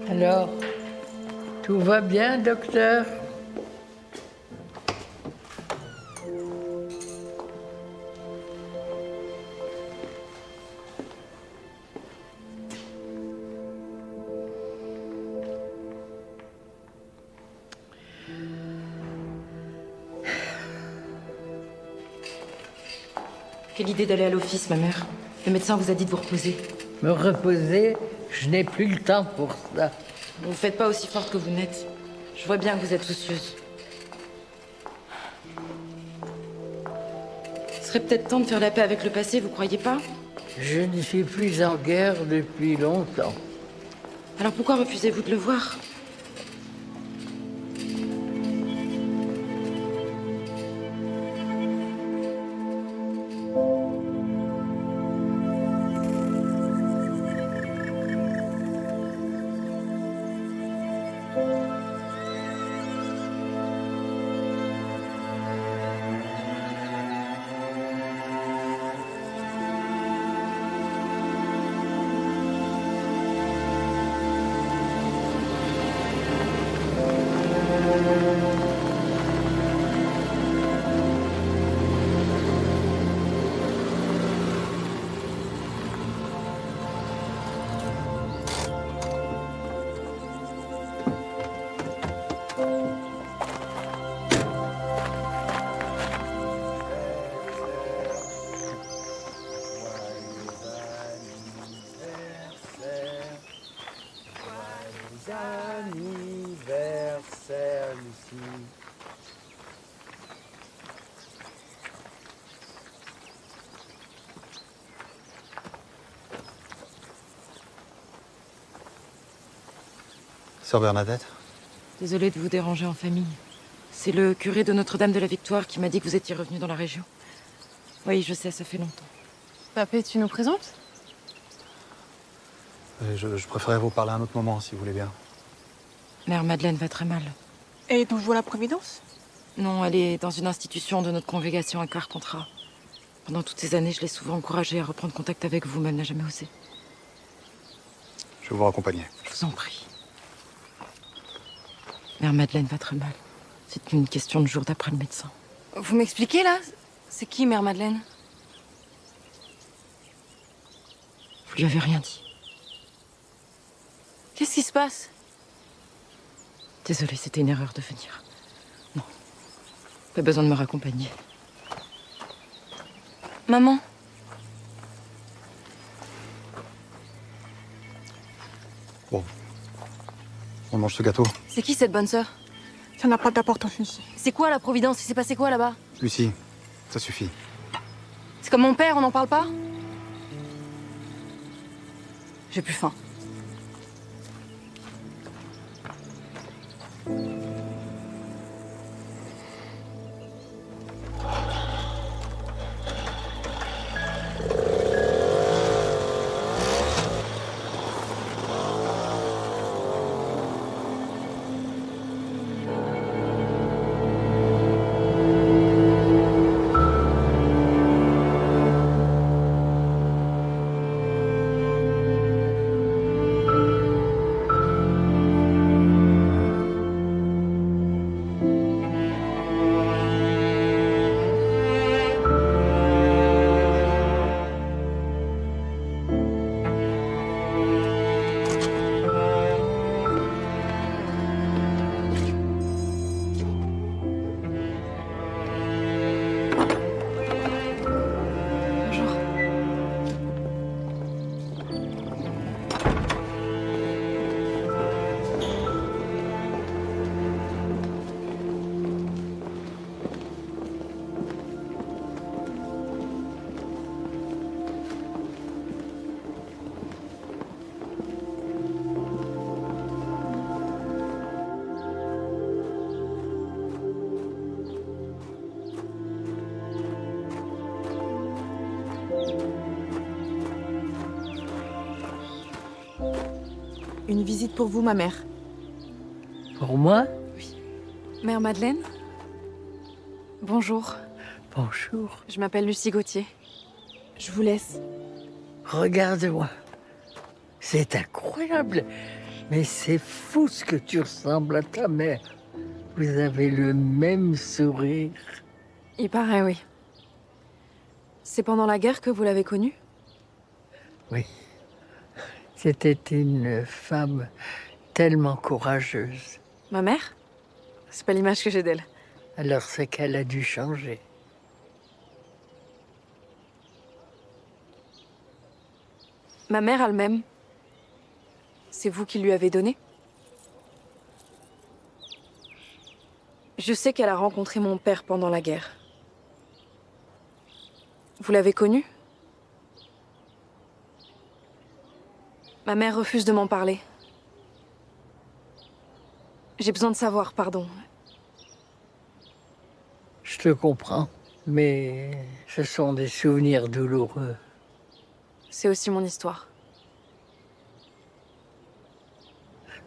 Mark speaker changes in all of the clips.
Speaker 1: Alors, tout va bien, docteur?
Speaker 2: Quelle idée d'aller à l'office, ma mère. Le médecin vous a dit de vous reposer.
Speaker 1: Me reposer, je n'ai plus le temps pour ça.
Speaker 2: Vous ne faites pas aussi forte que vous n'êtes. Je vois bien que vous êtes soucieuse. Ce serait peut-être temps de faire la paix avec le passé, vous croyez pas?
Speaker 1: Je ne suis plus en guerre depuis longtemps.
Speaker 2: Alors pourquoi refusez-vous de le voir?
Speaker 3: Anniversaire, Lucie.
Speaker 4: Sœur Bernadette?
Speaker 2: Désolée de vous déranger en famille. C'est le curé de Notre-Dame de la Victoire qui m'a dit que vous étiez revenu dans la région. Oui, je sais, ça fait longtemps.
Speaker 5: Papé, tu nous présentes?
Speaker 4: Je préférais vous parler à un autre moment, si vous voulez bien.
Speaker 2: Mère Madeleine va très mal.
Speaker 5: Et donc voilà Providence?
Speaker 2: Non, elle est dans une institution de notre congrégation à Carpentras. Pendant toutes ces années, je l'ai souvent encouragée à reprendre contact avec vous, mais elle n'a jamais osé.
Speaker 4: Je vais vous raccompagner.
Speaker 2: Je vous en prie. Mère Madeleine va très mal. C'est une question de jour d'après le médecin.
Speaker 5: Vous m'expliquez là? C'est qui Mère Madeleine?
Speaker 2: Vous lui avez rien dit.
Speaker 5: Qu'est-ce qui se passe?
Speaker 2: Désolée, c'était une erreur de venir. Non. Pas besoin de me raccompagner.
Speaker 5: Maman?
Speaker 4: Bon. On mange ce gâteau.
Speaker 5: C'est qui cette bonne sœur?
Speaker 6: Ça n'a pas d'importance ici.
Speaker 5: C'est quoi la Providence? Il s'est passé quoi là-bas?
Speaker 4: Lucie, ça suffit.
Speaker 5: C'est comme mon père, on n'en parle pas? J'ai plus faim.
Speaker 6: Une visite pour vous, ma mère.
Speaker 1: Pour moi?
Speaker 5: Mère Madeleine? Bonjour.
Speaker 1: Bonjour.
Speaker 5: Je m'appelle Lucie Gauthier. Je vous laisse.
Speaker 1: Regarde-moi. C'est incroyable. Mais c'est fou ce que tu ressembles à ta mère. Vous avez le même sourire.
Speaker 5: Il paraît, oui. C'est pendant la guerre que vous l'avez connue?
Speaker 1: Oui. C'était une femme tellement courageuse.
Speaker 5: Ma mère? C'est pas l'image que j'ai d'elle.
Speaker 1: Alors c'est qu'elle a dû changer.
Speaker 5: Ma mère elle-même. C'est vous qui lui avez donné? Je sais qu'elle a rencontré mon père pendant la guerre. Vous l'avez connue? Ma mère refuse de m'en parler. J'ai besoin de savoir, pardon.
Speaker 1: Je te comprends, mais ce sont des souvenirs douloureux.
Speaker 5: C'est aussi mon histoire.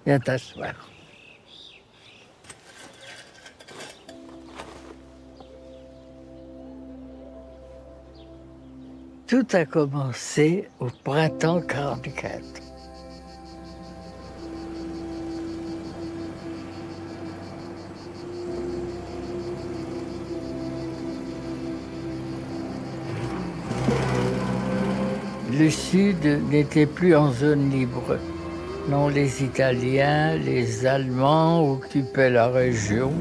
Speaker 1: Viens t'asseoir. Tout a commencé au printemps 44. Le Sud n'était plus en zone libre. Non, les Italiens, les Allemands occupaient la région.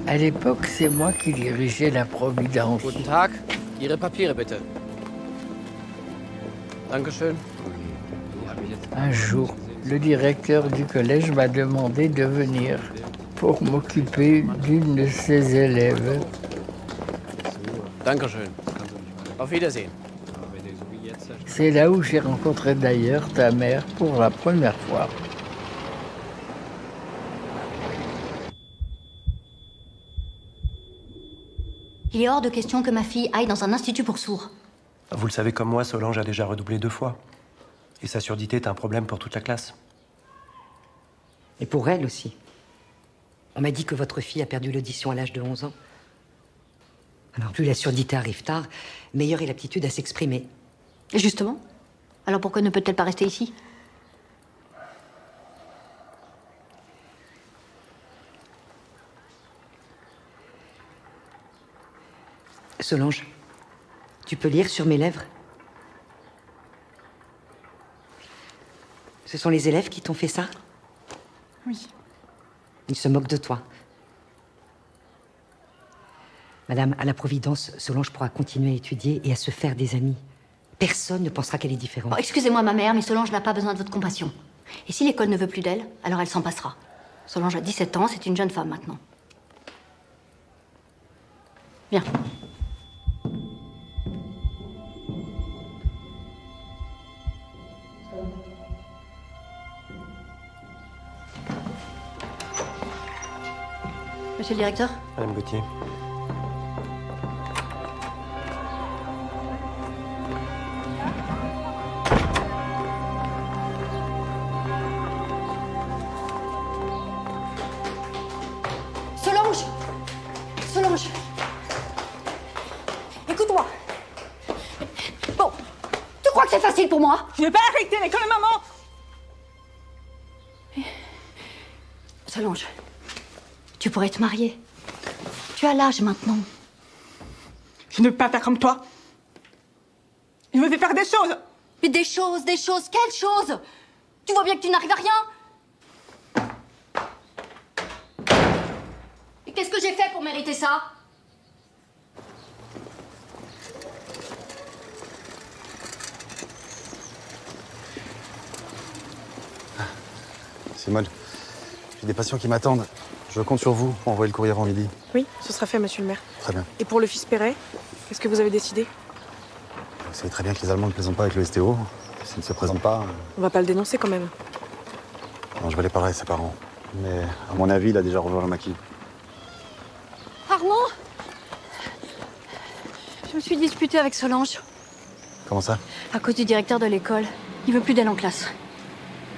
Speaker 1: À l'époque, c'est moi qui dirigeais la Providence.
Speaker 3: Guten Tag. Ihre Papiere bitte. Dankeschön.
Speaker 1: Un jour, le directeur du collège m'a demandé de venir pour m'occuper d'une de ses élèves.
Speaker 3: Dankeschön. Auf Wiedersehen.
Speaker 1: C'est là où j'ai rencontré d'ailleurs ta mère pour la première fois.
Speaker 7: Il est hors de question que ma fille aille dans un institut pour sourds.
Speaker 8: Vous le savez comme moi, Solange a déjà redoublé 2 fois. Et sa surdité est un problème pour toute la classe.
Speaker 9: Et pour elle aussi. On m'a dit que votre fille a perdu l'audition à l'âge de 11 ans. Alors plus la surdité arrive tard, meilleure est l'aptitude à s'exprimer.
Speaker 7: Justement. Alors pourquoi ne peut-elle pas rester ici?
Speaker 9: Solange, tu peux lire sur mes lèvres? Ce sont les élèves qui t'ont fait ça?
Speaker 6: Oui.
Speaker 9: Ils se moquent de toi. Madame, à la Providence, Solange pourra continuer à étudier et à se faire des amis. Personne ne pensera qu'elle est différente.
Speaker 7: Oh, excusez-moi, ma mère, mais Solange n'a pas besoin de votre compassion. Et si l'école ne veut plus d'elle, alors elle s'en passera. Solange a 17 ans, c'est une jeune femme maintenant. Viens. Monsieur le directeur?
Speaker 8: Madame Gauthier.
Speaker 7: Solange! Solange! Écoute-moi! Bon, tu crois que c'est facile pour moi?
Speaker 6: Je vais pas affecter l'école, maman.
Speaker 7: Solange, tu pourrais te marier. Tu as l'âge maintenant.
Speaker 6: Je ne veux pas faire comme toi. Je me fais faire des choses.
Speaker 7: Mais des choses, quelles choses? Tu vois bien que tu n'arrives à rien. Et qu'est-ce que j'ai fait pour mériter ça?
Speaker 4: Simone, j'ai des patients qui m'attendent. Je compte sur vous pour envoyer le courrier avant midi.
Speaker 6: Oui, ce sera fait, monsieur le maire.
Speaker 4: Très bien.
Speaker 6: Et pour le fils Perret, qu'est-ce que vous avez décidé?
Speaker 4: Vous savez très bien que les Allemands ne plaisantent pas avec le STO. S'ils ne se présentent pas,
Speaker 6: On va pas le dénoncer quand même.
Speaker 4: non, je vais aller parler à ses parents. Mais à mon avis, il a déjà rejoint le maquis.
Speaker 7: Armand? Je me suis disputée avec Solange.
Speaker 4: Comment ça?
Speaker 7: À cause du directeur de l'école. Il veut plus d'elle en classe.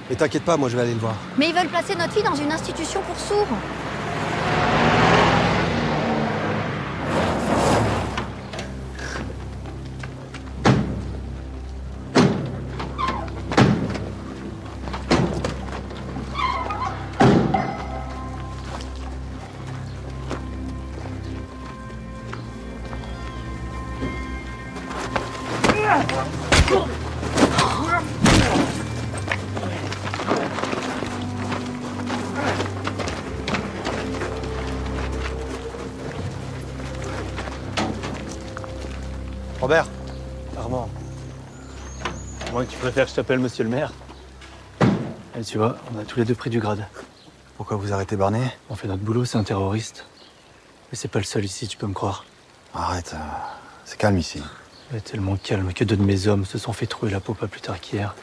Speaker 10: Mais t'inquiète pas, moi je vais aller le voir.
Speaker 7: Mais ils veulent placer notre fille dans une institution pour sourds.
Speaker 10: Robert.
Speaker 11: Armand. Moi, tu préfères que je t'appelle monsieur le maire? Et tu vois, on a tous les deux pris du grade.
Speaker 4: Pourquoi vous arrêtez Barney?
Speaker 11: On fait notre boulot, c'est un terroriste. Mais c'est pas le seul ici, tu peux me croire.
Speaker 4: Arrête, c'est calme ici.
Speaker 11: Mais tellement calme que 2 de mes hommes se sont fait trouer la peau pas plus tard qu'hier.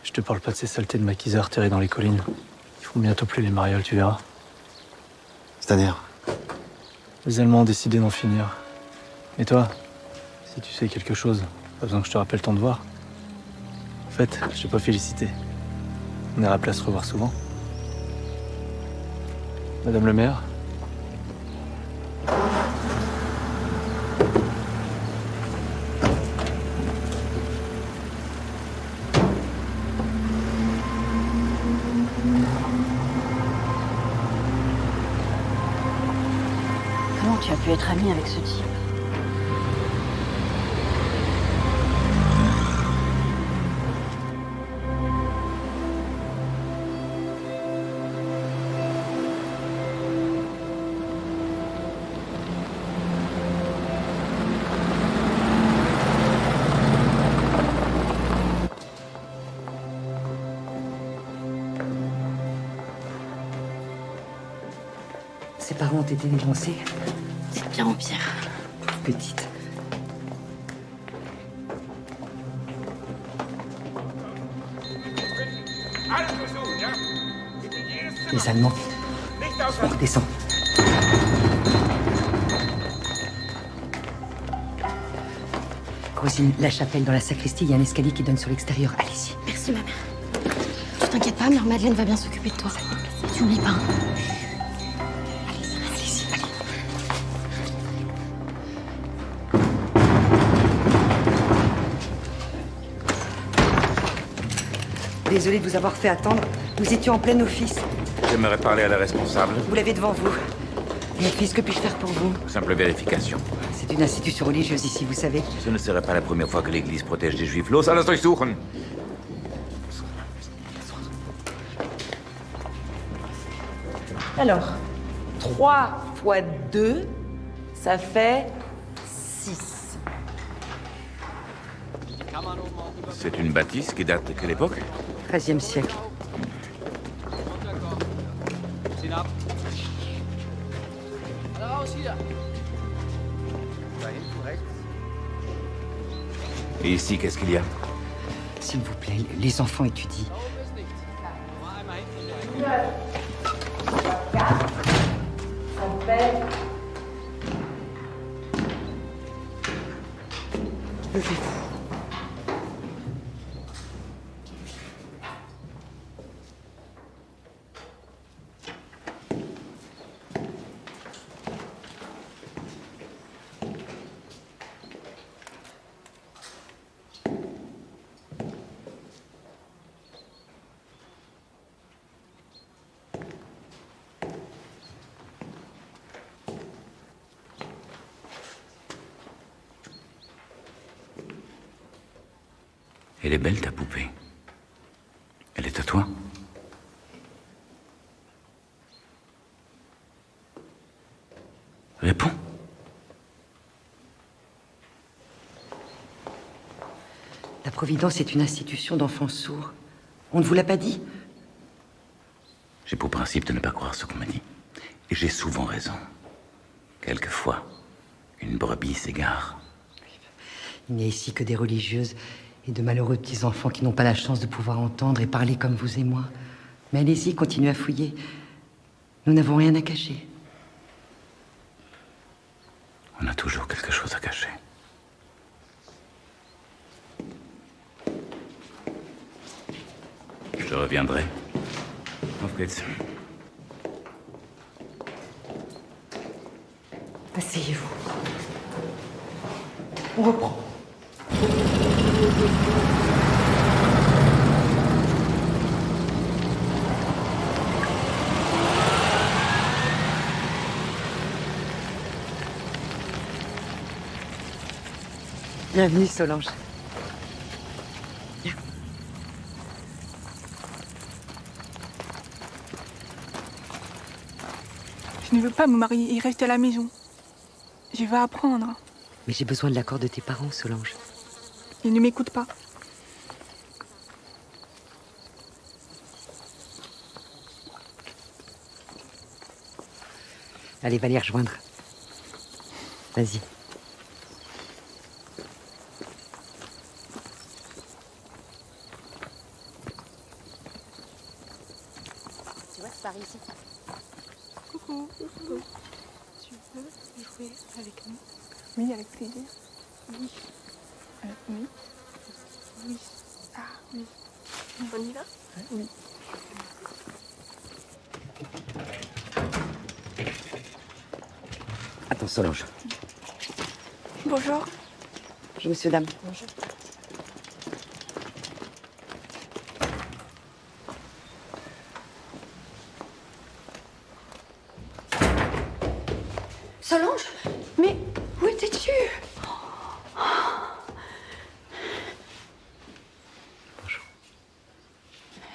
Speaker 11: Je te parle pas de ces saletés de maquisards terrés dans les collines. Ils font bientôt plus les marioles, tu verras.
Speaker 4: C'est-à-dire?
Speaker 11: Les Allemands ont décidé d'en finir. Et toi, si tu sais quelque chose, pas besoin que je te rappelle ton devoir. En fait, je t'ai pas félicité. On est rappelé à se revoir souvent. Madame le maire.
Speaker 7: Comment tu as pu être ami avec ce type?
Speaker 9: Ses parents ont été dénoncés.
Speaker 7: C'est pire en pire.
Speaker 9: Petite. Les Allemands. On redescend. Rosine, la chapelle dans la sacristie, il y a un escalier qui donne sur l'extérieur. Allez-y.
Speaker 7: Merci, ma mère. Tu t'inquiètes pas, mère Madeleine va bien s'occuper de toi. Tu n'oublies pas. Allez-y, allez.
Speaker 9: Désolée de vous avoir fait attendre. Nous étions en plein office.
Speaker 12: J'aimerais parler à la responsable.
Speaker 9: Vous l'avez devant vous. Mon fils, que puis-je faire pour vous?
Speaker 12: Simple vérification.
Speaker 9: C'est une institution religieuse ici, vous savez.
Speaker 12: Ce ne serait pas la première fois que l'Église protège des Juifs. Los alles durchsuchen.
Speaker 2: Alors, 3 fois 2, ça fait 6.
Speaker 12: C'est une bâtisse qui date de quelle époque?
Speaker 9: 13e siècle.
Speaker 12: Et ici, qu'est-ce qu'il y a?
Speaker 9: S'il vous plaît, les enfants étudient. Levez-vous.
Speaker 12: Elle est belle, ta poupée. Elle est à toi? Réponds.
Speaker 9: La Providence est une institution d'enfants sourds. On ne vous l'a pas dit?
Speaker 12: J'ai pour principe de ne pas croire ce qu'on m'a dit. Et j'ai souvent raison. Quelquefois, une brebis s'égare.
Speaker 9: Il n'y a ici que des religieuses et de malheureux petits-enfants qui n'ont pas la chance de pouvoir entendre et parler comme vous et moi. Mais allez-y, continuez à fouiller. Nous n'avons rien à cacher.
Speaker 12: On a toujours quelque chose à cacher. Je reviendrai. Auf geht's.
Speaker 2: Asseyez-vous. On reprend.
Speaker 9: Bienvenue, Solange.
Speaker 6: Je ne veux pas me marier et rester à la maison. Je veux apprendre.
Speaker 9: Mais j'ai besoin de l'accord de tes parents, Solange.
Speaker 6: Ils ne m'écoutent pas.
Speaker 9: Allez, va les rejoindre. Vas-y.
Speaker 7: Tu vois, c'est par ici.
Speaker 6: Coucou. Tu veux jouer avec nous? Oui, avec plaisir. Oui. Oui. Oui. Ah, oui. On y va? Oui.
Speaker 9: Attends, Solange.
Speaker 6: Bonjour.
Speaker 9: Bonjour, monsieur, dame.
Speaker 2: Bonjour.
Speaker 7: Solange? Mais où étais-tu?
Speaker 9: Bonjour.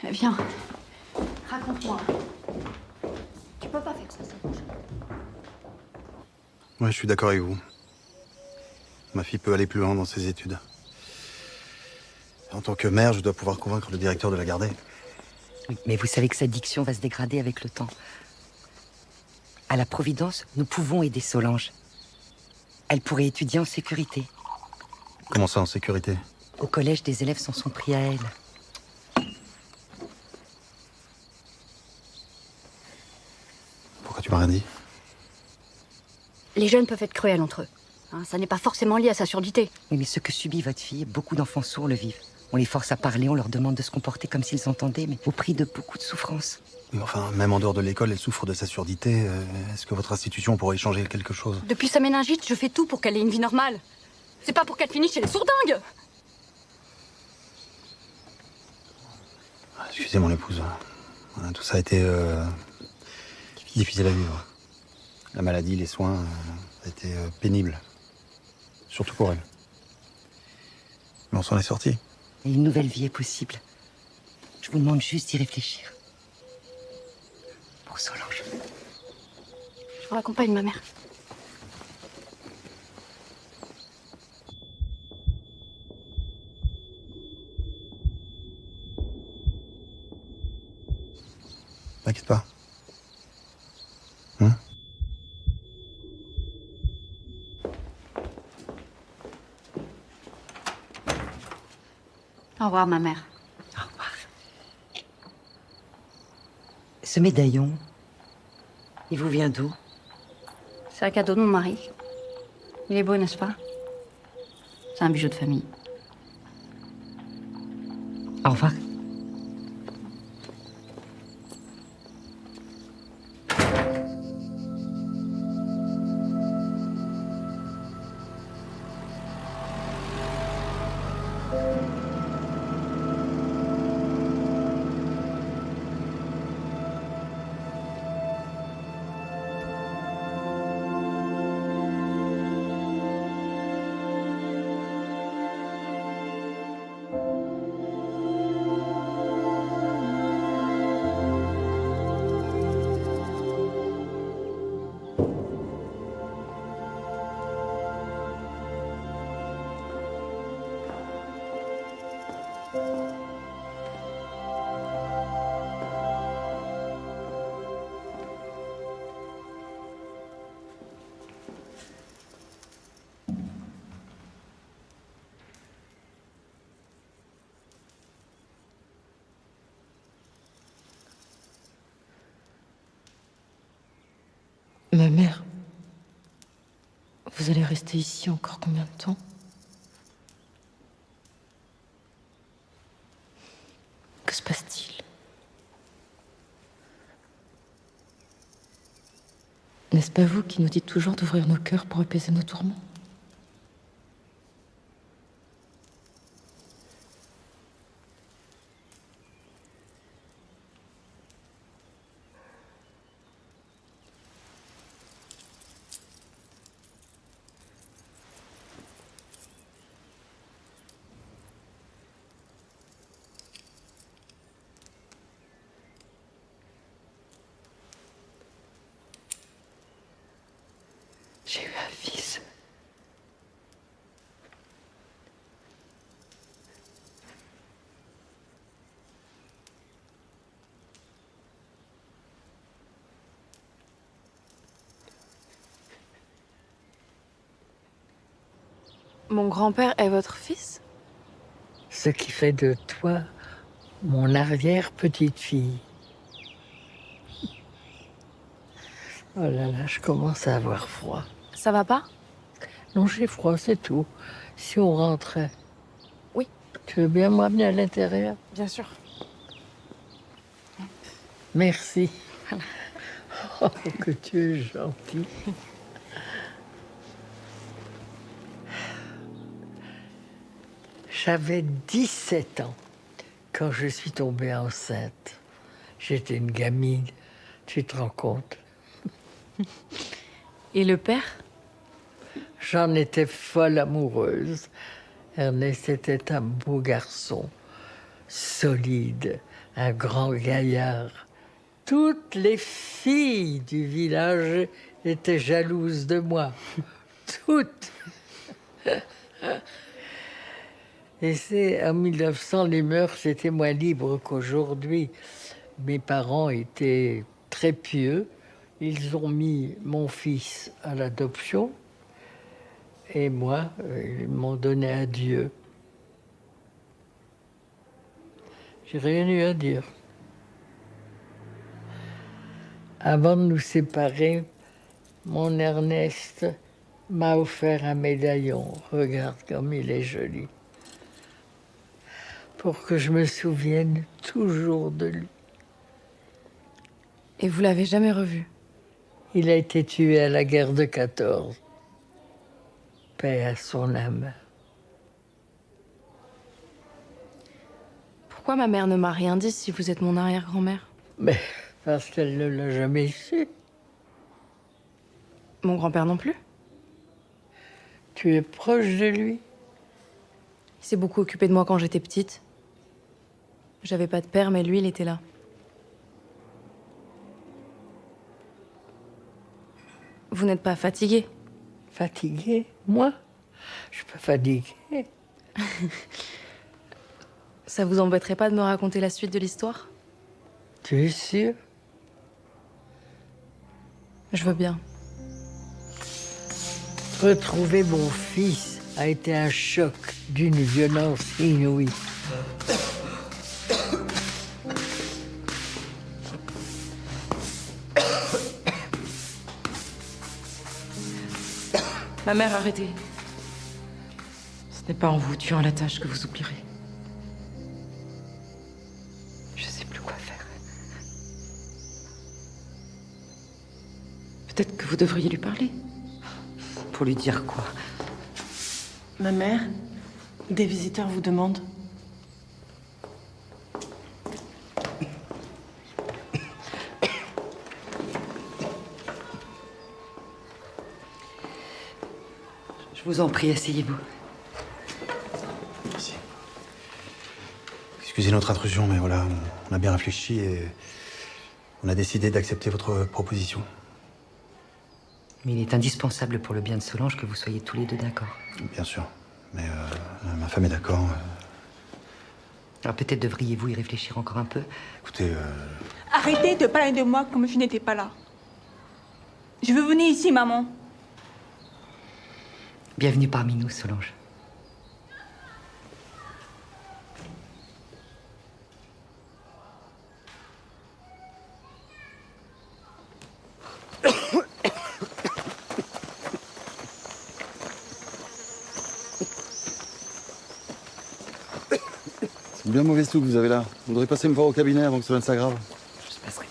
Speaker 7: Viens. Raconte-moi. Tu peux pas faire ça, Solange.
Speaker 4: Ouais, je suis d'accord avec vous. Ma fille peut aller plus loin dans ses études. En tant que mère, je dois pouvoir convaincre le directeur de la garder.
Speaker 9: Oui, mais vous savez que sa diction va se dégrader avec le temps. À la Providence, nous pouvons aider Solange. Elle pourrait étudier en sécurité.
Speaker 4: Comment ça, en sécurité?
Speaker 9: Au collège, des élèves s'en sont pris à elle.
Speaker 4: Pourquoi tu m'as rien dit?
Speaker 7: Les jeunes peuvent être cruels entre eux. Hein, ça n'est pas forcément lié à sa surdité.
Speaker 9: Oui, mais ce que subit votre fille, beaucoup d'enfants sourds le vivent. On les force à parler, on leur demande de se comporter comme s'ils entendaient, mais au prix de beaucoup de souffrance.
Speaker 4: Mais enfin, même en dehors de l'école, elle souffre de sa surdité. Est-ce que votre institution pourrait y changer quelque chose?
Speaker 7: Depuis sa méningite, je fais tout pour qu'elle ait une vie normale. C'est pas pour qu'elle finisse chez les sourdingues.
Speaker 4: Excusez mon épouse. Voilà, tout ça a été difficile à vivre. La maladie, les soins, ça a été pénible. Surtout pour elle. Mais on s'en est sorti.
Speaker 9: Et une nouvelle vie est possible. Je vous demande juste d'y réfléchir. Pour Solange.
Speaker 7: Je vous raccompagne, ma mère.
Speaker 4: T'inquiète pas. Hein?
Speaker 7: Au revoir, ma mère.
Speaker 9: Au revoir. Ce médaillon, il vous vient d'où?
Speaker 7: C'est un cadeau de mon mari. Il est beau, n'est-ce pas? C'est un bijou de famille.
Speaker 9: Au revoir.
Speaker 2: Ma mère, vous allez rester ici encore combien de temps? Que se passe-t-il? N'est-ce pas vous qui nous dites toujours d'ouvrir nos cœurs pour apaiser nos tourments? J'ai eu un fils.
Speaker 5: Mon grand-père est votre fils?
Speaker 1: Ce qui fait de toi mon arrière-petite-fille. Oh là là, je commence à avoir froid.
Speaker 5: Ça va pas?
Speaker 1: Non, j'ai froid, c'est tout. Si on rentrait.
Speaker 5: Oui.
Speaker 1: Tu veux bien m'amener à l'intérieur?
Speaker 5: Bien sûr.
Speaker 1: Merci. Oh, que tu es gentil. J'avais 17 ans quand je suis tombée enceinte. J'étais une gamine, tu te rends compte?
Speaker 5: Et le père?
Speaker 1: J'en étais folle amoureuse. Ernest était un beau garçon, solide, un grand gaillard. Toutes les filles du village étaient jalouses de moi. Toutes. Et c'est en 1900, les mœurs étaient moins libres qu'aujourd'hui. Mes parents étaient très pieux. Ils ont mis mon fils à l'adoption. Et moi, ils m'ont donné à Dieu. J'ai rien eu à dire. Avant de nous séparer, mon Ernest m'a offert un médaillon. Regarde comme il est joli. Pour que je me souvienne toujours de lui.
Speaker 5: Et vous l'avez jamais revu?
Speaker 1: Il a été tué à la guerre de 14. Paix à son âme.
Speaker 5: Pourquoi ma mère ne m'a rien dit si vous êtes mon arrière-grand-mère?
Speaker 1: Mais parce qu'elle ne l'a jamais su.
Speaker 5: Mon grand-père non plus?
Speaker 1: Tu es proche de lui?
Speaker 5: Il s'est beaucoup occupé de moi quand j'étais petite. J'avais pas de père, mais lui, il était là. Vous n'êtes pas fatigué?
Speaker 1: Fatigué? Moi? Je suis pas fatiguée.
Speaker 5: Ça vous embêterait pas de me raconter la suite de l'histoire?
Speaker 1: Tu es sûr?
Speaker 5: Je veux bien.
Speaker 1: Retrouver mon fils a été un choc d'une violence inouïe.
Speaker 2: Ma mère, arrêtez. Ce n'est pas en vous tuant à la tâche que vous oublierez. Je sais plus quoi faire. Peut-être que vous devriez lui parler.
Speaker 9: Pour lui dire quoi?
Speaker 6: Ma mère, des visiteurs vous demandent.
Speaker 9: Je vous en prie, asseyez-vous.
Speaker 4: Merci. Excusez notre intrusion, mais voilà, on a bien réfléchi et on a décidé d'accepter votre proposition.
Speaker 9: Mais il est indispensable pour le bien de Solange que vous soyez tous les deux d'accord.
Speaker 4: Bien sûr, mais ma femme est d'accord.
Speaker 9: Alors peut-être devriez-vous y réfléchir encore un peu.
Speaker 4: Écoutez,
Speaker 6: Arrêtez de parler de moi comme je n'étais pas là. Je veux venir ici, maman.
Speaker 9: Bienvenue parmi nous, Solange.
Speaker 10: C'est une bien mauvaise toux que vous avez là. Vous devriez passer me voir au cabinet avant que cela ne s'aggrave.
Speaker 9: Je passerai.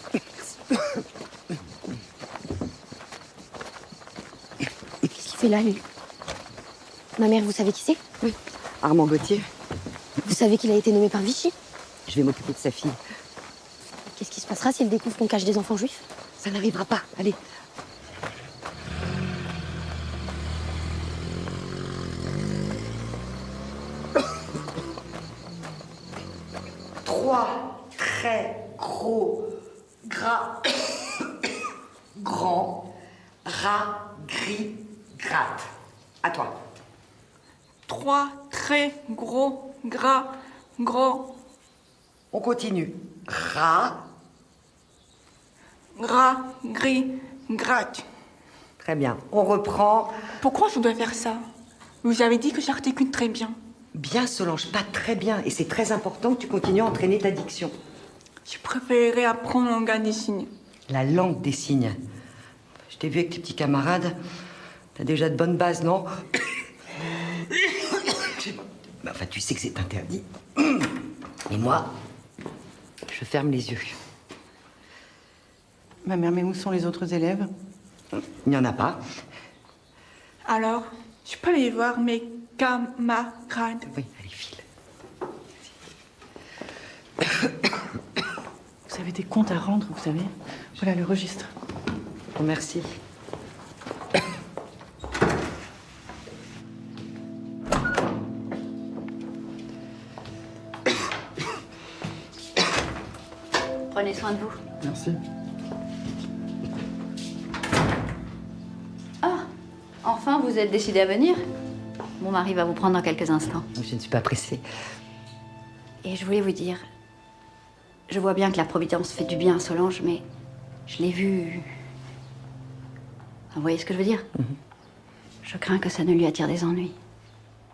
Speaker 13: est là, lui. Ma mère, vous savez qui c'est?
Speaker 9: Oui, Armand Gauthier.
Speaker 13: Vous savez qu'il a été nommé par Vichy?
Speaker 9: Je vais m'occuper de sa fille.
Speaker 13: Qu'est-ce qui se passera s'il découvre qu'on cache des enfants juifs?
Speaker 9: Ça n'arrivera pas. Allez. Trois très gros, gras, grands, rats, gris, gratte. À toi.
Speaker 6: 3 très gros, gras, gros,
Speaker 9: On continue. Rat.
Speaker 6: gras, gris, gratte.
Speaker 9: Très bien. On reprend.
Speaker 6: Pourquoi je dois faire ça? Vous avez dit que j'articule très bien.
Speaker 9: Bien, Solange, pas très bien. Et c'est très important que tu continues à entraîner ta diction.
Speaker 6: Je préférerais apprendre le langage des signes.
Speaker 9: La langue des signes. Je t'ai vu avec tes petits camarades. T'as déjà de bonnes bases, non? Mais enfin, tu sais que c'est interdit. Et moi, je ferme les yeux.
Speaker 14: Ma mère, mais où sont les autres élèves?
Speaker 9: Il n'y en a pas.
Speaker 6: Alors, je peux aller voir mes camarades.
Speaker 9: Oui, allez, file.
Speaker 14: Vous avez des comptes à rendre, vous savez. Voilà le registre.
Speaker 9: Oh, merci.
Speaker 7: Prenez soin de vous.
Speaker 10: Merci.
Speaker 7: Ah, enfin, vous êtes décidé à venir? Mon mari va vous prendre dans quelques instants.
Speaker 9: Je ne suis pas pressée.
Speaker 7: Et je voulais vous dire, je vois bien que la Providence fait du bien à Solange, mais je l'ai vue. Vous voyez ce que je veux dire? Je crains que ça ne lui attire des ennuis.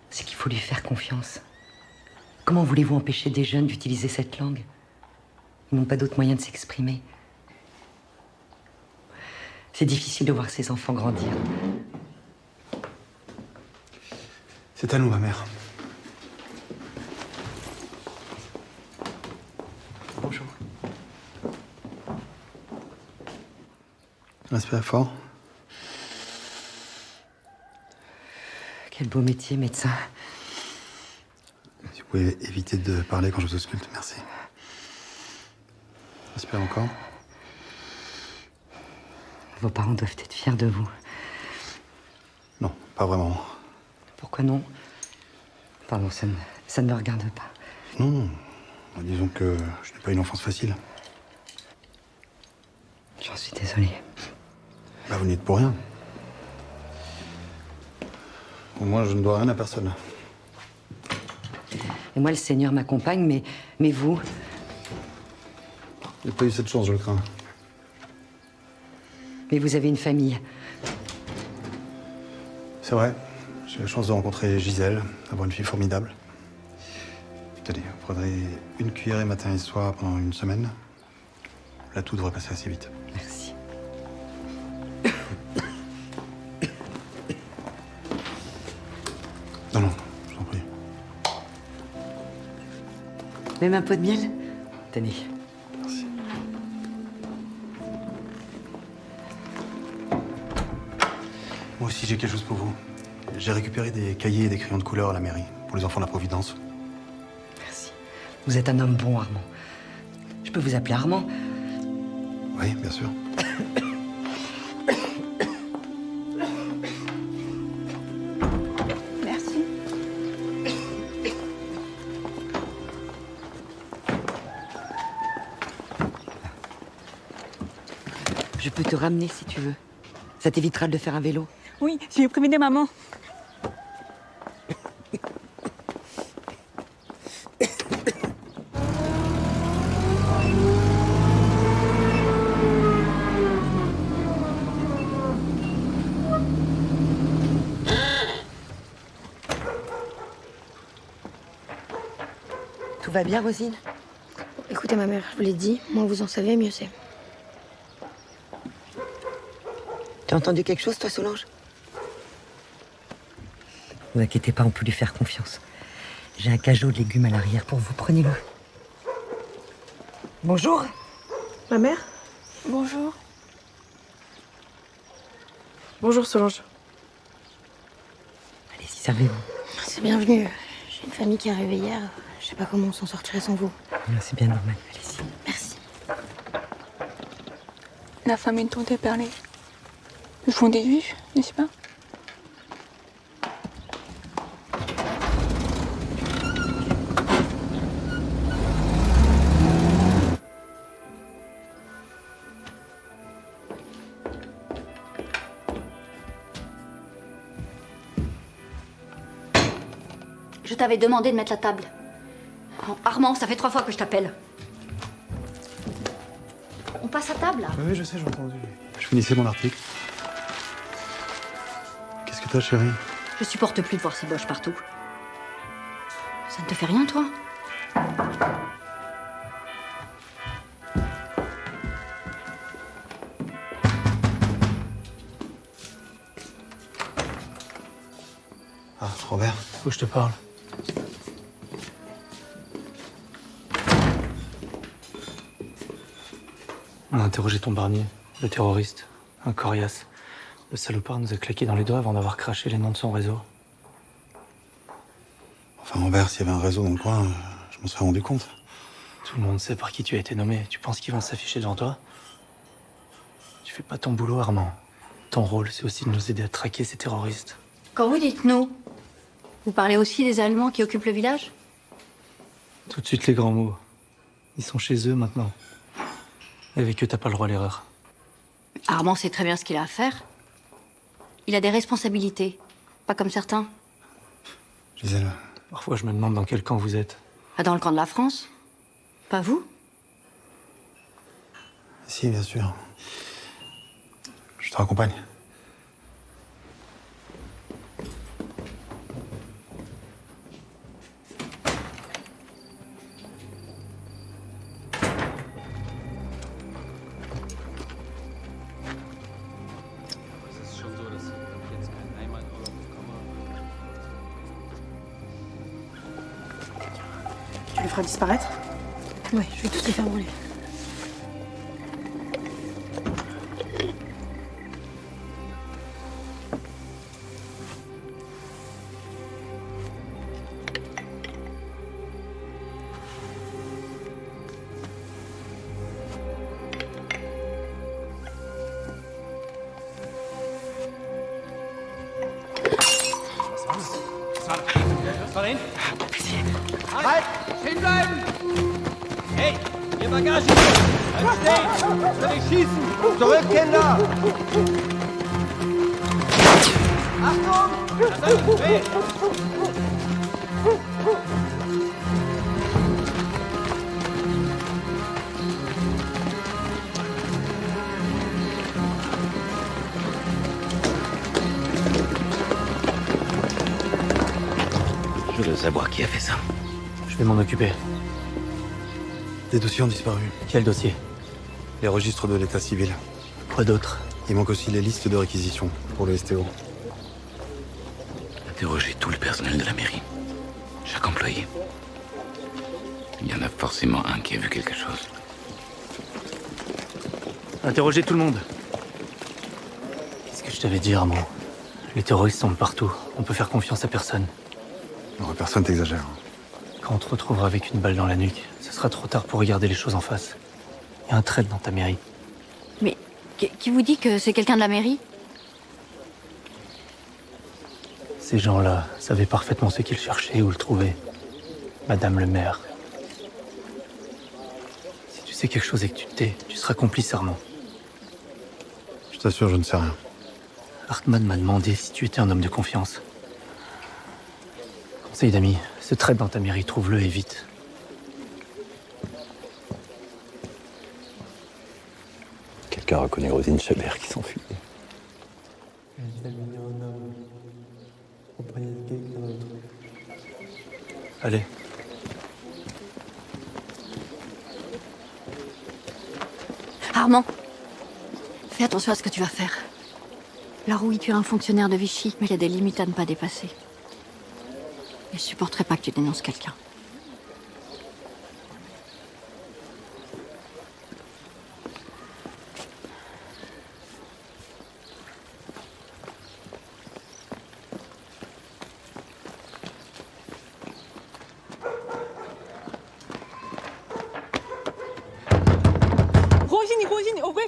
Speaker 9: C'est qu'il faut lui faire confiance. Comment voulez-vous empêcher des jeunes d'utiliser cette langue? Ils n'ont pas d'autre moyen de s'exprimer. C'est difficile de voir ces enfants grandir.
Speaker 4: C'est à nous, ma mère.
Speaker 9: Bonjour.
Speaker 4: Respire fort.
Speaker 9: Quel beau métier, médecin.
Speaker 4: Si vous pouvez éviter de parler quand je vous ausculte, merci. Respire encore.
Speaker 9: Vos parents doivent être fiers de vous.
Speaker 4: Non, pas vraiment.
Speaker 9: Pourquoi non? Pardon, ça ne me regarde pas.
Speaker 4: Non, disons que je n'ai pas une enfance facile.
Speaker 9: J'en suis désolée.
Speaker 4: Bah, vous n'y êtes pour rien. Au moins, je ne dois rien à personne.
Speaker 9: Et moi, le Seigneur m'accompagne, mais vous...
Speaker 4: J'ai pas eu cette chance, je le crains.
Speaker 9: Mais vous avez une famille.
Speaker 4: C'est vrai. J'ai la chance de rencontrer Gisèle, d'avoir une fille formidable. Tenez, vous prendrez une cuillerée matin et soir pendant une semaine. Là, tout devrait passer assez vite.
Speaker 9: Merci.
Speaker 4: Non, je vous en prie.
Speaker 9: Même un pot de miel? Tenez.
Speaker 4: Merci. Moi aussi, j'ai quelque chose pour vous. J'ai récupéré des cahiers et des crayons de couleur à la mairie, pour les enfants de la Providence.
Speaker 9: Merci. Vous êtes un homme bon, Armand. Je peux vous appeler Armand?
Speaker 4: Oui, bien sûr.
Speaker 6: Merci.
Speaker 9: Je peux te ramener si tu veux. Ça t'évitera de le faire à vélo.
Speaker 6: Oui, je vais prévenir maman.
Speaker 9: Tout va bien, Rosine?
Speaker 13: Écoutez, ma mère, je vous l'ai dit, moins vous en savez, mieux c'est.
Speaker 9: Tu as entendu quelque chose, toi, Solange? Ne vous inquiétez pas, on peut lui faire confiance. J'ai un cajot de légumes à l'arrière pour vous, prenez-le. Bonjour.
Speaker 5: Ma mère?
Speaker 6: Bonjour.
Speaker 5: Bonjour Solange.
Speaker 9: Servez-vous.
Speaker 13: C'est bienvenu. J'ai une famille qui est arrivée hier. Je sais pas comment on s'en sortirait sans vous.
Speaker 9: C'est bien normal. Allez-y.
Speaker 13: Merci.
Speaker 6: La famille dont tu parlé. Ils font des juifs, n'est-ce pas?
Speaker 7: Je t'avais demandé de mettre la table. Oh, Armand, ça fait 3 fois que je t'appelle. On passe à table, là.
Speaker 4: Oui, je sais, j'ai entendu. Je finissais mon article. Qu'est-ce que t'as, chérie?
Speaker 7: Je supporte plus de voir ces boches partout. Ça ne te fait rien, toi?
Speaker 4: Ah, Robert.
Speaker 11: Faut que je te parle. On a interrogé ton Barnier, le terroriste, un coriace. Le salopard nous a claqué dans les doigts avant d'avoir craché les noms de son réseau.
Speaker 4: Enfin, Robert, s'il y avait un réseau dans le coin, je m'en serais rendu compte.
Speaker 11: Tout le monde sait par qui tu as été nommé. Tu penses qu'ils vont s'afficher devant toi? Tu fais pas ton boulot, Armand. Ton rôle, c'est aussi de nous aider à traquer ces terroristes.
Speaker 7: Quand vous dites nous, vous parlez aussi des Allemands qui occupent le village?
Speaker 11: Tout de suite les grands mots. Ils sont chez eux maintenant. Avec eux, t'as pas le droit à l'erreur.
Speaker 7: Armand sait très bien ce qu'il a à faire. Il a des responsabilités, pas comme certains.
Speaker 4: Gisèle.
Speaker 11: Parfois, je me demande dans quel camp vous êtes.
Speaker 7: Pas dans le camp de la France. Pas vous?
Speaker 4: Si, bien sûr. Je te raccompagne.
Speaker 14: Tu les feras disparaître?
Speaker 13: Ouais, je vais tous les faire brûler.
Speaker 3: Was war da hinten? Halt! Stehen bleiben! Hey, ihr Bagage! Bleibt stehen! Ich will nicht schießen! Zurück, Kinder! Achtung! Das ist ein Befehl!
Speaker 12: Je veux savoir qui a fait ça.
Speaker 11: Je vais m'en occuper.
Speaker 4: Des dossiers ont disparu.
Speaker 11: Quel dossier?
Speaker 4: Les registres de l'état civil.
Speaker 11: Quoi d'autre?
Speaker 4: Il manque aussi les listes de réquisition pour le STO.
Speaker 12: Interrogez tout le personnel de la mairie. Chaque employé. Il y en a forcément un qui a vu quelque chose.
Speaker 11: Interrogez tout le monde. Qu'est-ce que je t'avais dit, Armand? Les terroristes sont partout. On peut faire confiance à personne.
Speaker 4: Non, personne t'exagère.
Speaker 11: Quand on te retrouvera avec une balle dans la nuque, ce sera trop tard pour regarder les choses en face. Il y a un traître dans ta mairie.
Speaker 7: Mais qui vous dit que c'est quelqu'un de la mairie?
Speaker 11: Ces gens-là savaient parfaitement ce qu'ils cherchaient et où le trouver. Madame le maire. Si tu sais quelque chose et que tu te tais, tu seras complice, Armand.
Speaker 4: Je t'assure, je ne sais rien.
Speaker 11: Hartmann m'a demandé si tu étais un homme de confiance. Conseil d'amis, ce traître dans ta mairie, trouve-le et vite.
Speaker 15: Quelqu'un a reconnu Rosine Chabert qui s'enfuit.
Speaker 11: Allez.
Speaker 7: Armand, fais attention à ce que tu vas faire. Là, oui, tu es un fonctionnaire de Vichy, mais il y a des limites à ne pas dépasser. Je supporterai pas que tu dénonces quelqu'un.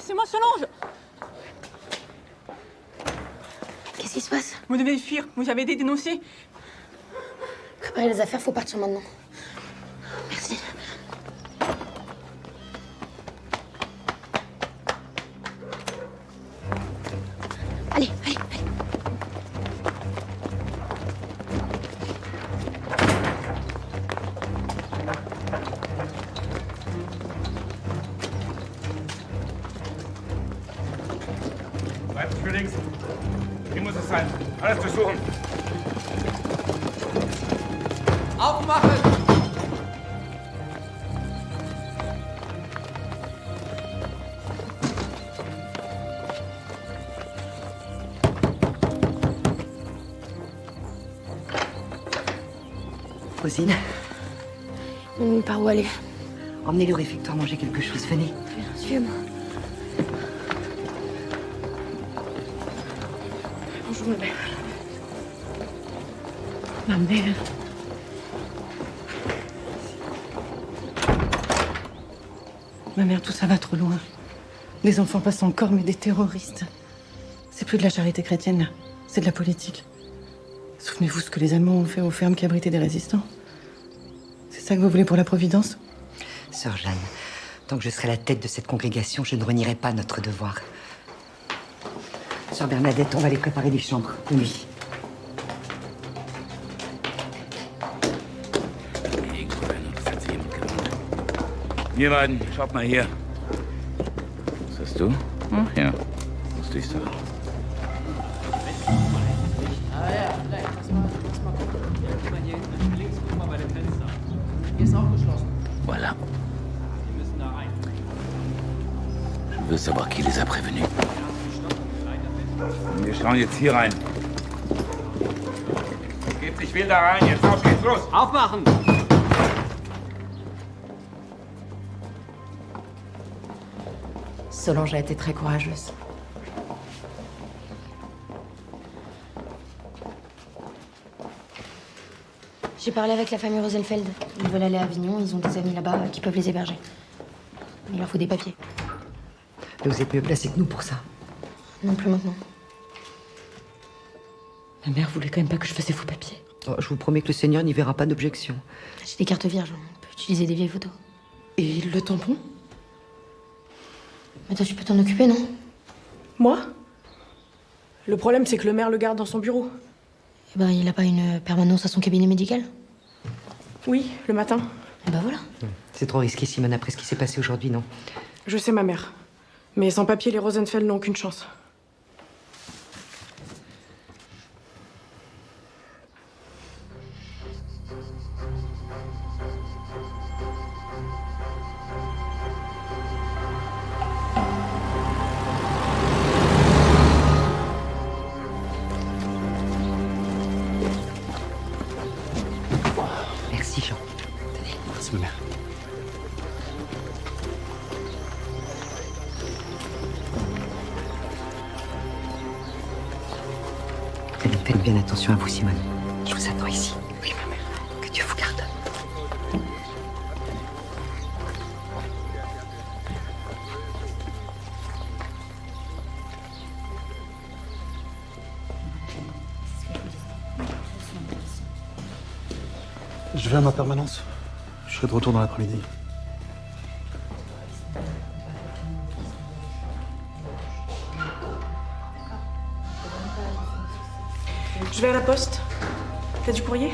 Speaker 6: c'est moi Solange.
Speaker 13: Qu'est-ce qui se passe?
Speaker 6: Vous devez fuir, vous avez été dénoncé.
Speaker 13: Préparez les affaires, faut partir maintenant. Merci. Allez, allez, allez.
Speaker 16: Bleibt für links. Hier muss es sein. Alles durchsuchen.
Speaker 3: Aufmachen!
Speaker 9: Rosine,
Speaker 13: Par où aller?
Speaker 9: emmenez-le au réfectoire manger quelque chose, venez.
Speaker 13: Suivez-moi.
Speaker 14: Bonjour, ma mère. Ma mère. Ma mère, tout ça va trop loin. Les enfants passent encore, mais des terroristes. C'est plus de la charité chrétienne, là. C'est de la politique. Souvenez-vous ce que les Allemands ont fait aux fermes qui abritaient des résistants. C'est ça que vous voulez pour la Providence?
Speaker 9: Sœur Jeanne, tant que je serai la tête de cette congrégation, je ne renierai pas notre devoir. Sœur Bernadette, on va aller préparer des chambres. Oui.
Speaker 12: Ihr beiden, schaut mal hier. Was hast du? Ach ja, wusste ich so.
Speaker 3: Ah ja, vielleicht. Lass mal gucken. Ja, guck mal hier hinten. Links, guck mal bei dem Fenster. Hier ist auch geschlossen.
Speaker 12: Voilà.
Speaker 3: Wir müssen da rein.
Speaker 12: Je veux savoir qui les a prévenus.
Speaker 16: Wir schauen jetzt hier rein. Gebt sich wild da rein. Jetzt auf geht's los.
Speaker 3: Aufmachen!
Speaker 2: Solange a été très courageuse.
Speaker 13: J'ai parlé avec la famille Rosenfeld. Ils veulent aller à Avignon, ils ont des amis là-bas qui peuvent les héberger. Mais il leur faut des papiers.
Speaker 9: Vous êtes mieux placé que nous pour ça.
Speaker 13: Non plus maintenant.
Speaker 2: Ma mère voulait quand même pas que je fasse des faux papiers.
Speaker 9: Oh, je vous promets que le Seigneur n'y verra pas d'objection.
Speaker 13: J'ai des cartes vierges, on peut utiliser des vieilles photos.
Speaker 14: Et le tampon?
Speaker 13: Mais toi, tu peux t'en occuper, non?
Speaker 5: Moi? Le problème, c'est que le maire le garde dans son bureau.
Speaker 13: Eh ben, il a pas une permanence à son cabinet médical?
Speaker 5: Oui, le matin.
Speaker 13: Eh ben voilà.
Speaker 9: C'est trop risqué, Simone, après ce qui s'est passé aujourd'hui, non?
Speaker 5: Je sais, ma mère. Mais sans papier, les Rosenfeld n'ont aucune chance.
Speaker 9: Merci, Jean.
Speaker 4: Merci, ma mère.
Speaker 9: Faites bien attention à vous, Simone. Je vous attends ici. Oui, ma mère. Que Dieu vous garde.
Speaker 4: Je vais à ma permanence. Je serai de retour dans l'après-midi.
Speaker 5: Je vais à la poste. T'as du courrier?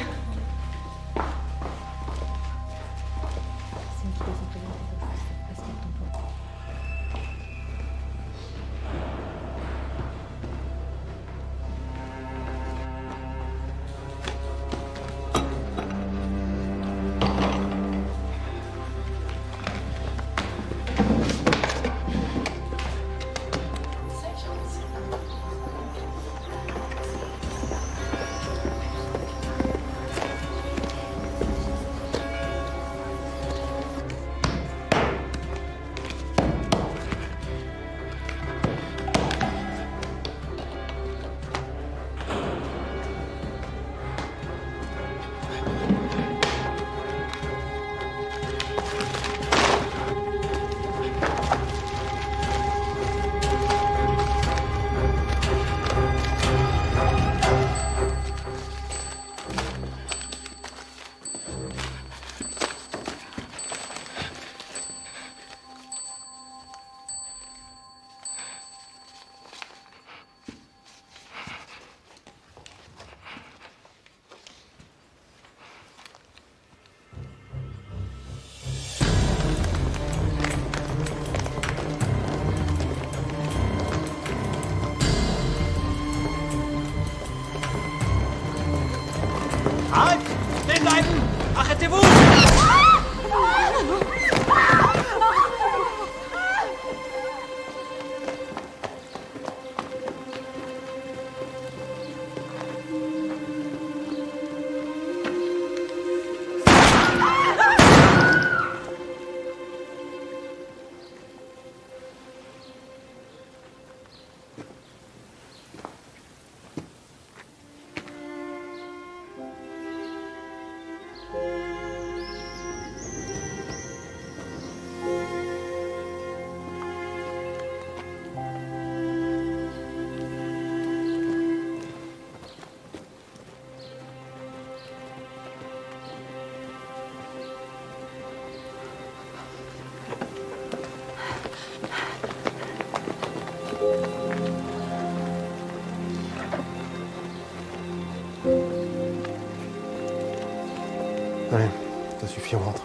Speaker 4: suffit, on rentre.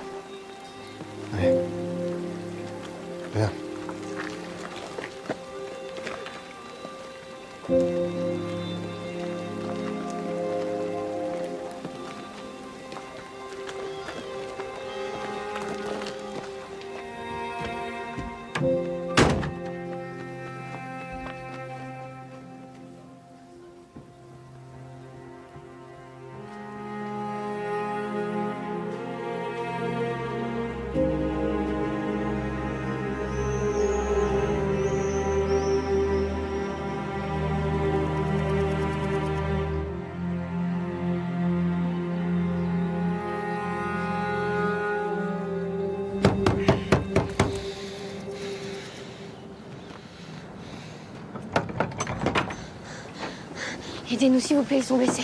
Speaker 4: Allez. Viens.
Speaker 13: Aidez-nous, s'il vous plaît, ils sont blessés.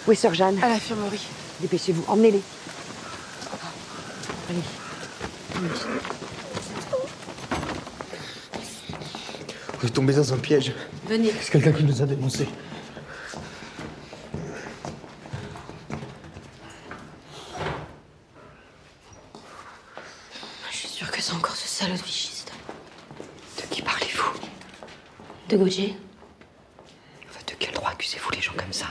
Speaker 9: Où est sœur Jeanne?
Speaker 2: À l'infirmerie.
Speaker 9: Dépêchez-vous, emmenez-les. Allez.
Speaker 17: On est tombé dans un piège.
Speaker 2: Venez.
Speaker 17: C'est quelqu'un qui nous a dénoncés.
Speaker 13: Je suis sûre que c'est encore ce salaud de vichiste.
Speaker 9: De qui parlez-vous?
Speaker 13: De Gauthier,
Speaker 9: De quel droit accusez-vous les gens comme ça?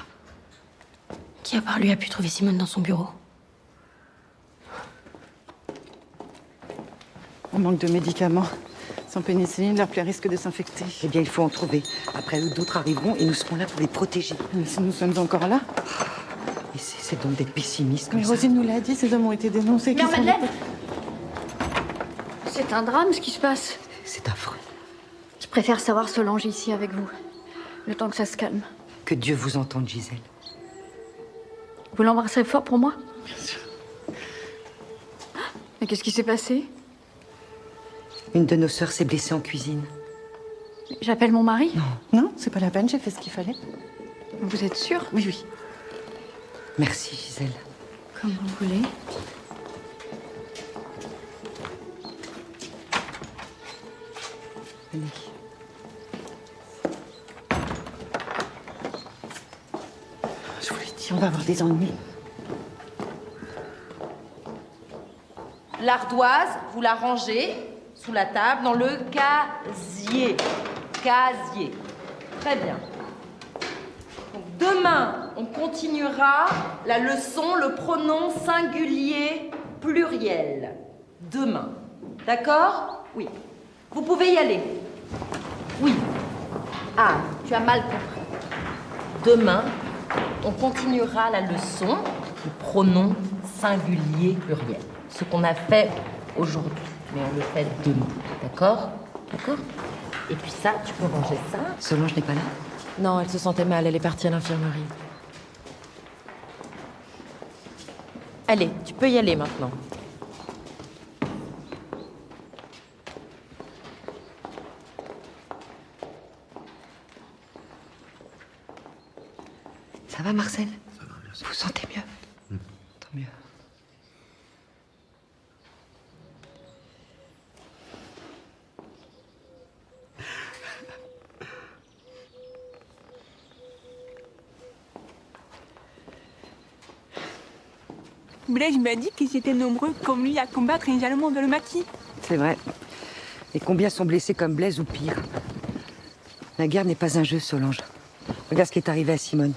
Speaker 13: qui à part lui a pu trouver Simone dans son bureau.
Speaker 14: On manque de médicaments. Sans pénicilline, leur plaie risque de s'infecter.
Speaker 9: Eh bien, il faut en trouver. Après eux, d'autres arriveront et nous serons là pour les protéger.
Speaker 14: Mais si nous sommes encore là?
Speaker 9: Et c'est donc d'être pessimiste comme
Speaker 14: Mais
Speaker 9: ça.
Speaker 14: Rosine nous l'a dit, ces hommes ont été dénoncés.
Speaker 7: Mère Madeleine, c'est un drame ce qui se passe.
Speaker 9: C'est affreux.
Speaker 7: Je préfère savoir Solange ici avec vous, le temps que ça se calme.
Speaker 9: Que Dieu vous entende, Gisèle.
Speaker 7: Vous l'embrasserez fort pour moi? Bien sûr. Mais qu'est-ce qui s'est passé?
Speaker 9: Une de nos sœurs s'est blessée en cuisine.
Speaker 7: J'appelle mon mari?
Speaker 14: Non, c'est pas la peine, j'ai fait ce qu'il fallait.
Speaker 7: Vous êtes sûre?
Speaker 14: Oui, oui.
Speaker 9: Merci, Gisèle.
Speaker 7: Comme vous voulez.
Speaker 9: Venez.
Speaker 14: Je vous l'ai dit, on va avoir des ennuis.
Speaker 18: L'ardoise, vous la rangez sous la table dans le casier. Casier. Très bien. Donc, demain, on continuera la leçon, le pronom singulier pluriel. Demain. D'accord? Oui. Vous pouvez y aller. Oui. Ah, tu as mal compris. Demain, on continuera la leçon, le pronom singulier pluriel. Ce qu'on a fait aujourd'hui, mais on le fait demain. D'accord? D'accord? Et puis ça, tu peux ranger ça.
Speaker 9: Solange n'est pas là?
Speaker 2: Non, elle se sentait mal, elle est partie à l'infirmerie. Allez, tu peux y aller maintenant.
Speaker 9: Ça va, Marcel? Ça va, merci. Vous vous sentez mieux? Tant mieux.
Speaker 6: Blaise m'a dit qu'ils étaient nombreux comme lui à combattre les Allemands de le maquis.
Speaker 9: C'est vrai. Et combien sont blessés comme Blaise ou pire? La guerre n'est pas un jeu, Solange. Regarde ce qui est arrivé à Simone.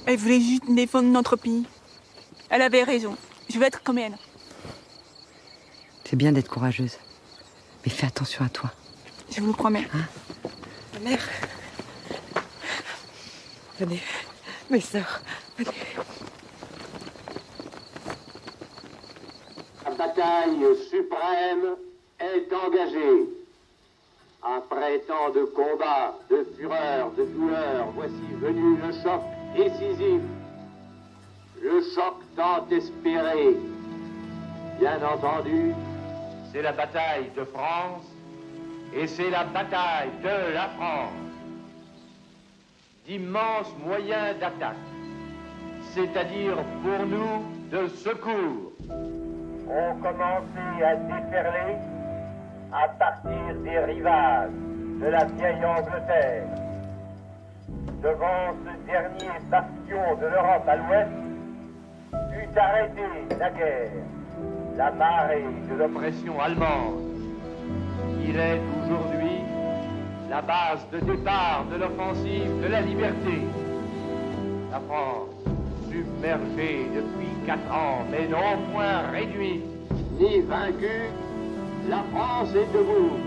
Speaker 6: Elle voulait juste défendre notre pays. Elle avait raison. Je veux être comme elle.
Speaker 9: C'est bien d'être courageuse. Mais fais attention à toi.
Speaker 6: Je vous le promets.
Speaker 2: Ma mère. Venez. Mes sœurs. Venez.
Speaker 19: La bataille suprême est engagée. Après tant de combats, de fureur, de douleur, voici venu le choc décisif. Le choc tant espéré. Bien entendu, c'est la bataille de France et c'est la bataille de la France. D'immenses moyens d'attaque, c'est-à-dire pour nous de secours, ont commencé à déferler à partir des rivages de la vieille Angleterre. Devant ce dernier bastion de l'Europe à l'ouest, fut arrêtée naguère la marée de l'oppression allemande. Il est aujourd'hui la base de départ de l'offensive de la liberté. La France, submergée depuis 4 ans, mais non point réduite, ni vaincue, la France est debout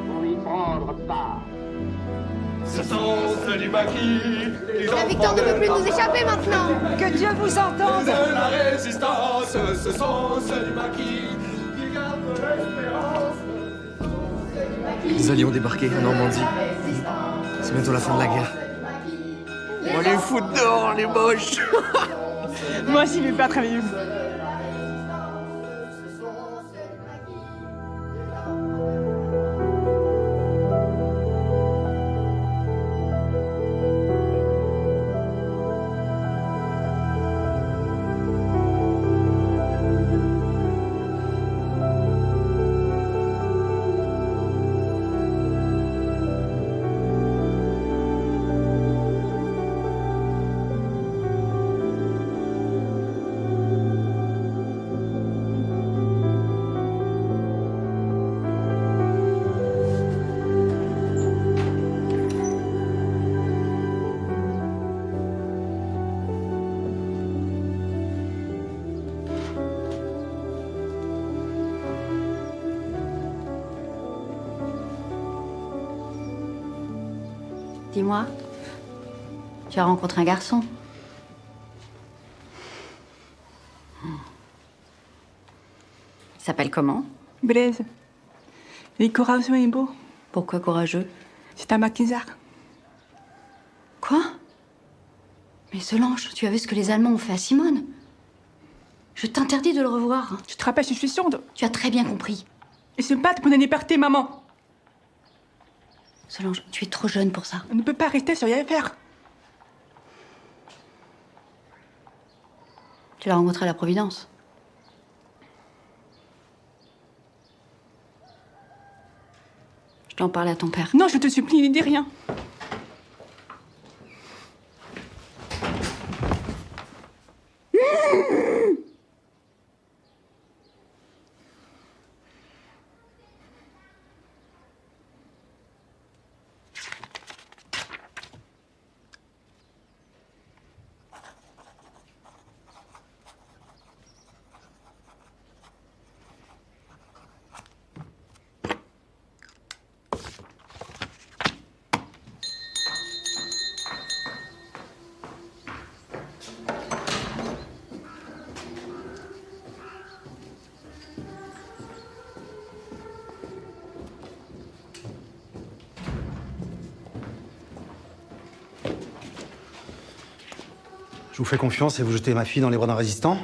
Speaker 19: pour y prendre part.
Speaker 3: Ce sont ceux du maquis.
Speaker 13: La victoire ne peut plus nous échapper maintenant.
Speaker 3: Que Dieu vous entende. De la résistance, ce sont ceux du maquis qui gardent l'espérance.
Speaker 17: Les Alliés ont débarqué en Normandie. C'est bientôt la fin de la guerre. On va les foutre dehors, les moches.
Speaker 6: Moi aussi, mais pas très bien.
Speaker 7: Dis-moi, tu as rencontré un garçon? Il s'appelle comment?
Speaker 6: Blaise. Il est courageux et beau.
Speaker 7: Pourquoi courageux?
Speaker 6: C'est un maquisard.
Speaker 7: Quoi? Mais Solange, tu as vu ce que les Allemands ont fait à Simone? Je t'interdis de le revoir.
Speaker 6: Tu te rappelles, je suis sourde.
Speaker 7: Tu as très bien compris.
Speaker 6: Ils se battent pour la liberté, maman.
Speaker 7: Solange, tu es trop jeune pour ça.
Speaker 6: On ne peut pas rester sur rien faire.
Speaker 7: Tu l'as rencontré à la Providence. Je t'en parlais à ton père.
Speaker 6: Non, je te supplie, ne dis rien.
Speaker 4: Je vous fais confiance et vous jetez ma fille dans les bras d'un résistant?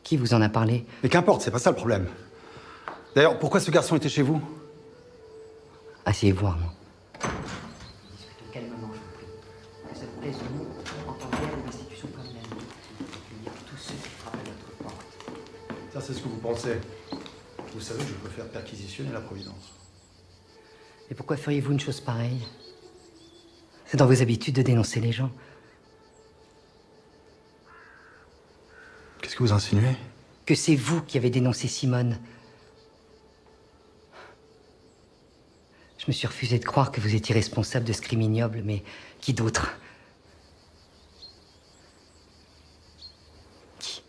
Speaker 9: Qui vous en a parlé?
Speaker 4: Mais qu'importe, c'est pas ça le problème. D'ailleurs, pourquoi ce garçon était chez vous?
Speaker 9: Asseyez-vous, Armand. Discutons calmement, je vous prie. Que ça vous plaise ou non, en tant que des institutions comme la nôtre, accueillir tous ceux qui frappent à notre porte.
Speaker 4: Ça, c'est ce que vous pensez. Vous savez que je peux faire perquisitionner la Providence.
Speaker 9: Et pourquoi feriez-vous une chose pareille? C'est dans vos habitudes de dénoncer les gens.
Speaker 4: Qu'est-ce que vous insinuez?
Speaker 9: Que c'est vous qui avez dénoncé Simone. Je me suis refusé de croire que vous étiez responsable de ce crime ignoble, mais qui d'autre? Qui?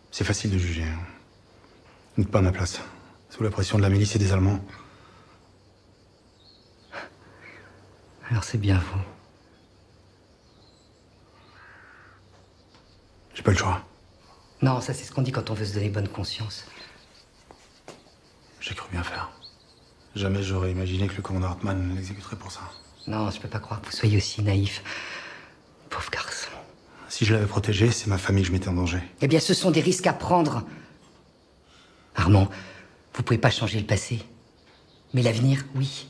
Speaker 4: C'est facile de juger. Hein. Vous n'êtes pas à ma place. Sous la pression de la milice et des Allemands.
Speaker 9: Alors c'est bien vous.
Speaker 4: J'ai pas le choix.
Speaker 9: Non, ça c'est ce qu'on dit quand on veut se donner bonne conscience.
Speaker 4: J'ai cru bien faire. Jamais j'aurais imaginé que le commandant Hartmann l'exécuterait pour ça.
Speaker 9: Non, je peux pas croire que vous soyez aussi naïf. Pauvre garçon.
Speaker 4: Si je l'avais protégé, c'est ma famille que je mettais en danger.
Speaker 9: Eh bien, ce sont des risques à prendre. Armand, vous pouvez pas changer le passé. Mais l'avenir, oui.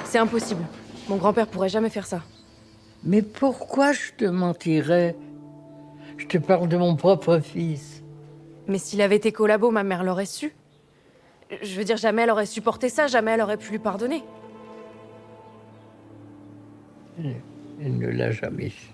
Speaker 5: C'est impossible. Mon grand-père pourrait jamais faire ça.
Speaker 1: Mais pourquoi je te mentirais? Je Je te parle de mon propre fils.
Speaker 5: Mais s'il avait été collabo, ma mère l'aurait su. Je veux dire, jamais elle aurait supporté ça, jamais elle aurait pu lui pardonner.
Speaker 1: Elle ne l'a jamais su.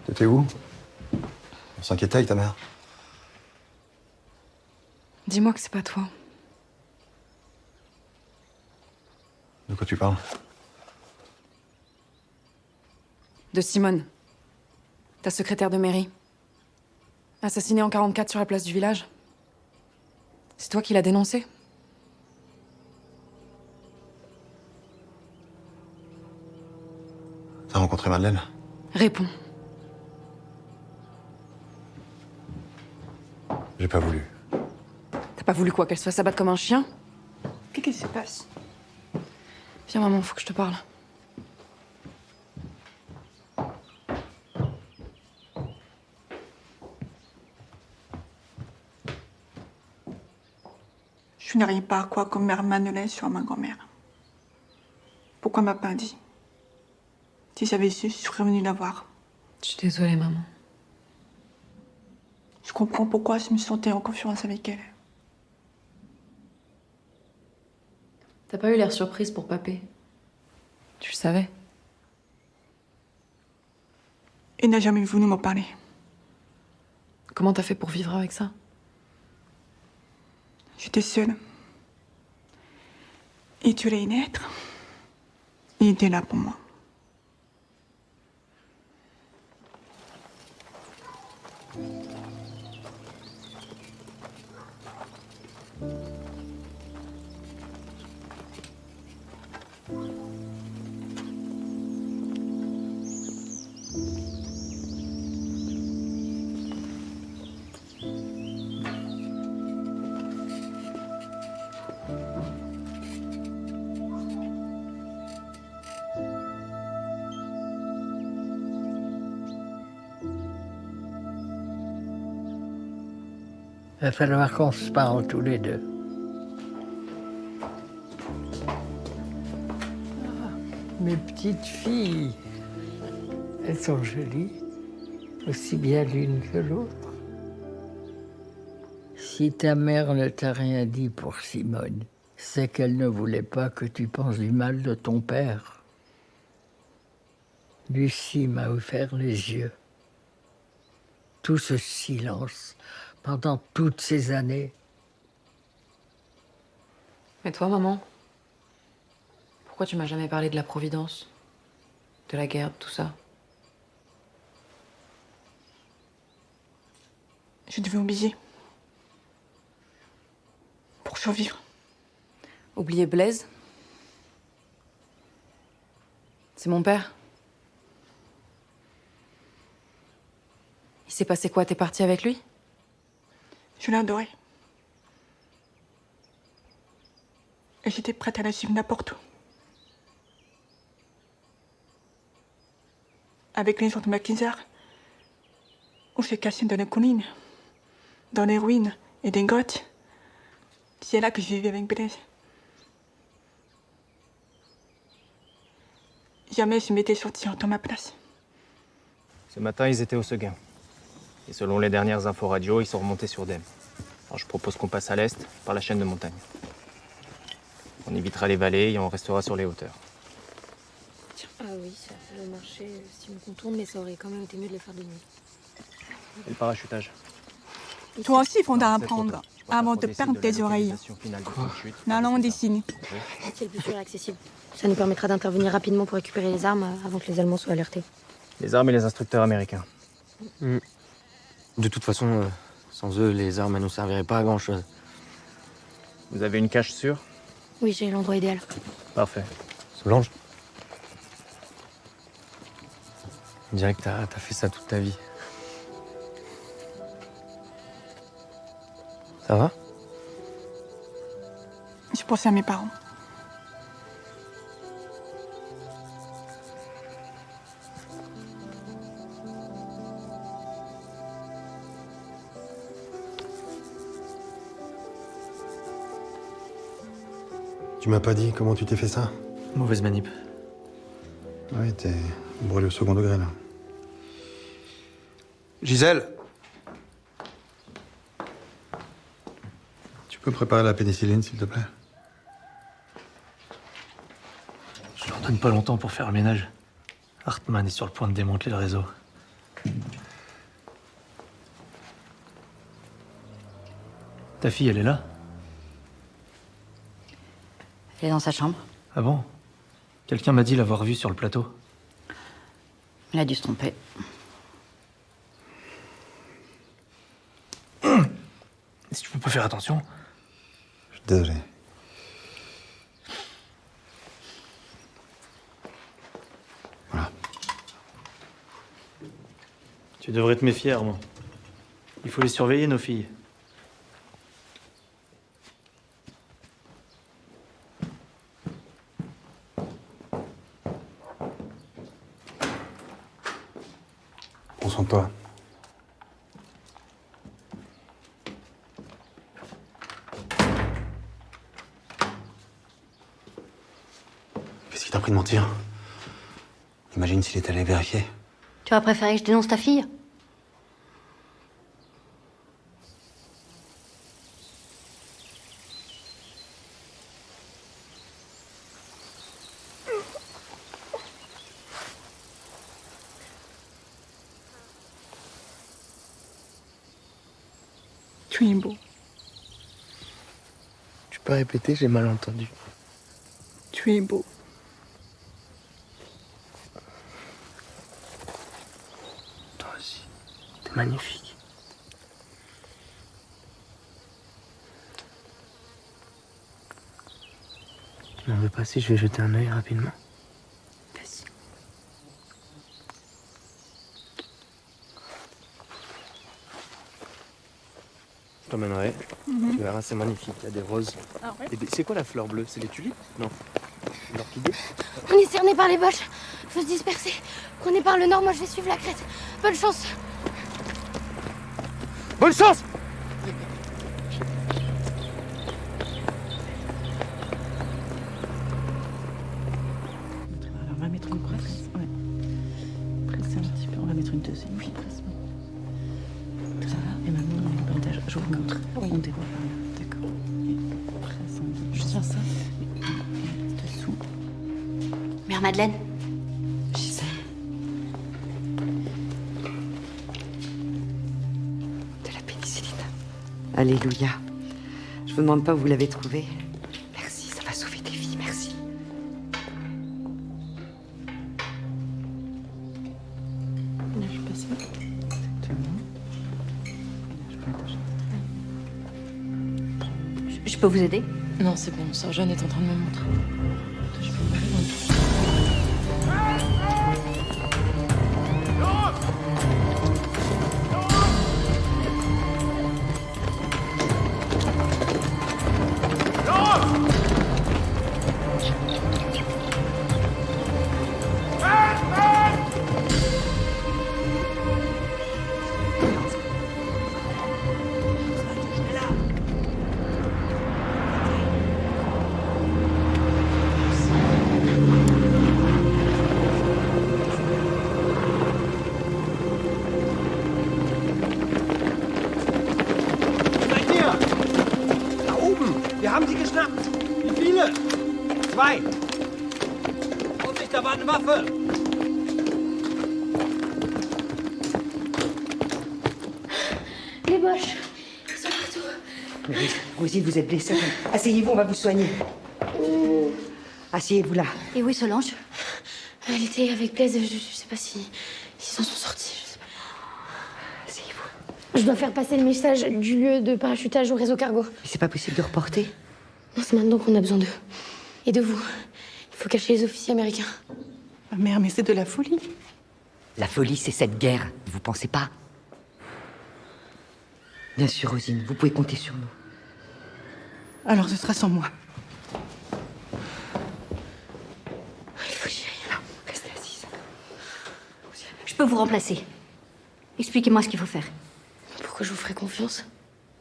Speaker 4: T'étais où? On s'inquiétait avec ta mère.
Speaker 2: Dis-moi que c'est pas toi.
Speaker 4: De quoi tu parles?
Speaker 2: De Simone. Ta secrétaire de mairie. Assassinée en 44 sur la place du village. C'est toi qui l'as dénoncée?
Speaker 4: T'as rencontré Madeleine?
Speaker 2: Réponds.
Speaker 4: J'ai pas voulu.
Speaker 2: T'as pas voulu quoi? Qu'elle se fasse abattre comme un chien?
Speaker 6: Qu'est-ce qui se passe?
Speaker 2: Viens maman, faut que je te parle.
Speaker 6: Je n'arrive pas à croire que mère Manolin soit ma grand-mère. Pourquoi m'a pas dit? Si j'avais su, je serais venue la voir.
Speaker 2: Je suis désolée, maman.
Speaker 6: Je comprends pourquoi je me sentais en confiance avec elle.
Speaker 5: T'as pas eu l'air surprise pour Papé?
Speaker 2: Tu le savais?
Speaker 6: Elle n'a jamais voulu m'en parler.
Speaker 2: Comment t'as fait pour vivre avec ça?
Speaker 6: J'étais seule. Et tu allais naître. Il était là pour moi.
Speaker 1: Il va falloir qu'on se parle tous les deux. Mes petites filles, elles sont jolies, aussi bien l'une que l'autre. Si ta mère ne t'a rien dit pour Simone, c'est qu'elle ne voulait pas que tu penses du mal de ton père. Lucie m'a ouvert les yeux. Tout ce silence pendant toutes ces années.
Speaker 2: Et toi, maman? Pourquoi tu m'as jamais parlé de la Providence? De la guerre, de tout ça?
Speaker 6: Je devais oublier. Pour survivre.
Speaker 2: Oublier Blaise? C'est mon père. Il s'est passé quoi? T'es partie avec lui?
Speaker 6: Je l'ai adoré. Et j'étais prête à la suivre n'importe où. Avec les gens de Maquisard, on s'est caché dans les collines, dans les ruines et des grottes. C'est là que je vivais avec Blaise. Jamais je m'étais sortie en ma place.
Speaker 11: Ce matin, ils étaient au Seguin. Et selon les dernières infos radio, ils sont remontés sur Dème. Alors je propose qu'on passe à l'est, par la chaîne de montagne. On évitera les vallées et on restera sur les hauteurs.
Speaker 13: Ah oui, ça peut marcher si on contourne, mais ça aurait quand même été mieux de les faire de nuit.
Speaker 11: Et le parachutage?
Speaker 6: Toi aussi, il faudra apprendre avant de perdre tes oreilles. La langue des signes.
Speaker 13: C'est le plus sûr et accessible. Ça nous permettra d'intervenir rapidement pour récupérer les armes avant que les Allemands soient alertés.
Speaker 11: Les armes et les instructeurs américains.
Speaker 17: De toute façon, sans eux, les armes ne nous serviraient pas à grand-chose.
Speaker 11: Vous avez une cache sûre?
Speaker 13: Oui, j'ai l'endroit idéal.
Speaker 11: Parfait.
Speaker 17: Solange,
Speaker 11: On dirait que t'as fait ça toute ta vie. Ça va?
Speaker 6: Je pensais à mes parents.
Speaker 4: Tu m'as pas dit comment tu t'es fait ça?
Speaker 11: Mauvaise manip.
Speaker 4: Ouais, t'es brûlé au second degré, là. Gisèle! Tu peux préparer la pénicilline, s'il te plaît?
Speaker 11: Je leur donne pas longtemps pour faire le ménage. Hartmann est sur le point de démanteler le réseau. Ta fille, elle est là?
Speaker 7: Elle est dans sa chambre.
Speaker 11: Ah bon? Quelqu'un m'a dit l'avoir vue sur le plateau.
Speaker 7: Elle a dû se tromper.
Speaker 11: Si tu peux pas faire attention.
Speaker 4: Je suis désolé. Voilà.
Speaker 11: Tu devrais te méfier, Armand. Il faut les surveiller, nos filles.
Speaker 4: Prends soin de toi. Qu'est-ce qui t'a pris de mentir? Imagine s'il est allé vérifier.
Speaker 7: Tu aurais préféré que je dénonce ta fille?
Speaker 6: Tu es beau.
Speaker 17: tu peux répéter, j'ai mal entendu.
Speaker 6: Tu es beau.
Speaker 17: Toi aussi, t'es magnifique. Tu m'en veux pas si je vais jeter un œil rapidement?
Speaker 13: Vas-y.
Speaker 11: Je t'emmènerai.
Speaker 6: Mhm.
Speaker 11: Tu verras, c'est magnifique. Il y a des roses.
Speaker 6: Ah ouais?
Speaker 11: Et c'est quoi la fleur bleue? C'est les tulipes? Non. L'orchidée?
Speaker 13: On est cerné par les boches. Faut se disperser. On est par le nord, moi je vais suivre la crête. Bonne chance.
Speaker 17: Bonne chance!
Speaker 14: Alors, on va mettre une presse. Ouais. Presser un petit peu. On va mettre une deuxième. Oui, presse. Ça va? Et maintenant, on met le bandage. Je vous montre. Oui. On déroule par là. D'accord. Et presse en deux. Je tiens ça. Et dessous.
Speaker 7: Mère Madeleine.
Speaker 14: Gisèle.
Speaker 9: De la pénicilline. Alléluia. Je vous demande pas où vous l'avez trouvé. Merci, ça va sauver des vies, merci.
Speaker 14: Là, je passe ça. Exactement. Et là, je peux attacher ça.
Speaker 7: Je peux vous aider?
Speaker 2: Non, c'est bon, Sœur Jeanne est en train de me montrer.
Speaker 14: Je peux me mettre dans le
Speaker 3: Seid ihr? Da oben! Wir haben sie geschnappt! Wie viele? 2! Vorsicht, da war eine Waffe!
Speaker 13: Les boches. Ils sont partout.
Speaker 9: Rosie, vous êtes blessée. Asseyez-vous, on va vous soigner. Asseyez-vous là.
Speaker 7: Et oui, Solange?
Speaker 13: Elle était avec Blaise. Je sais pas s'ils s'en sont sortis. Je sais pas.
Speaker 9: Asseyez-vous.
Speaker 13: Je dois faire passer le message du lieu de parachutage au réseau cargo.
Speaker 9: Mais c'est pas possible de reporter.
Speaker 13: Non, c'est maintenant qu'on a besoin d'eux. Et de vous. Il faut cacher les officiers américains.
Speaker 14: Ma mère, mais c'est de la folie.
Speaker 9: La folie, c'est cette guerre, vous pensez pas? Bien sûr, Rosine, vous pouvez compter sur nous.
Speaker 14: Alors ce sera sans moi.
Speaker 13: Il faut que j'y aille. Non, restez assise.
Speaker 7: Je peux vous remplacer. Expliquez-moi ce qu'il faut faire.
Speaker 13: Pourquoi je vous ferai confiance?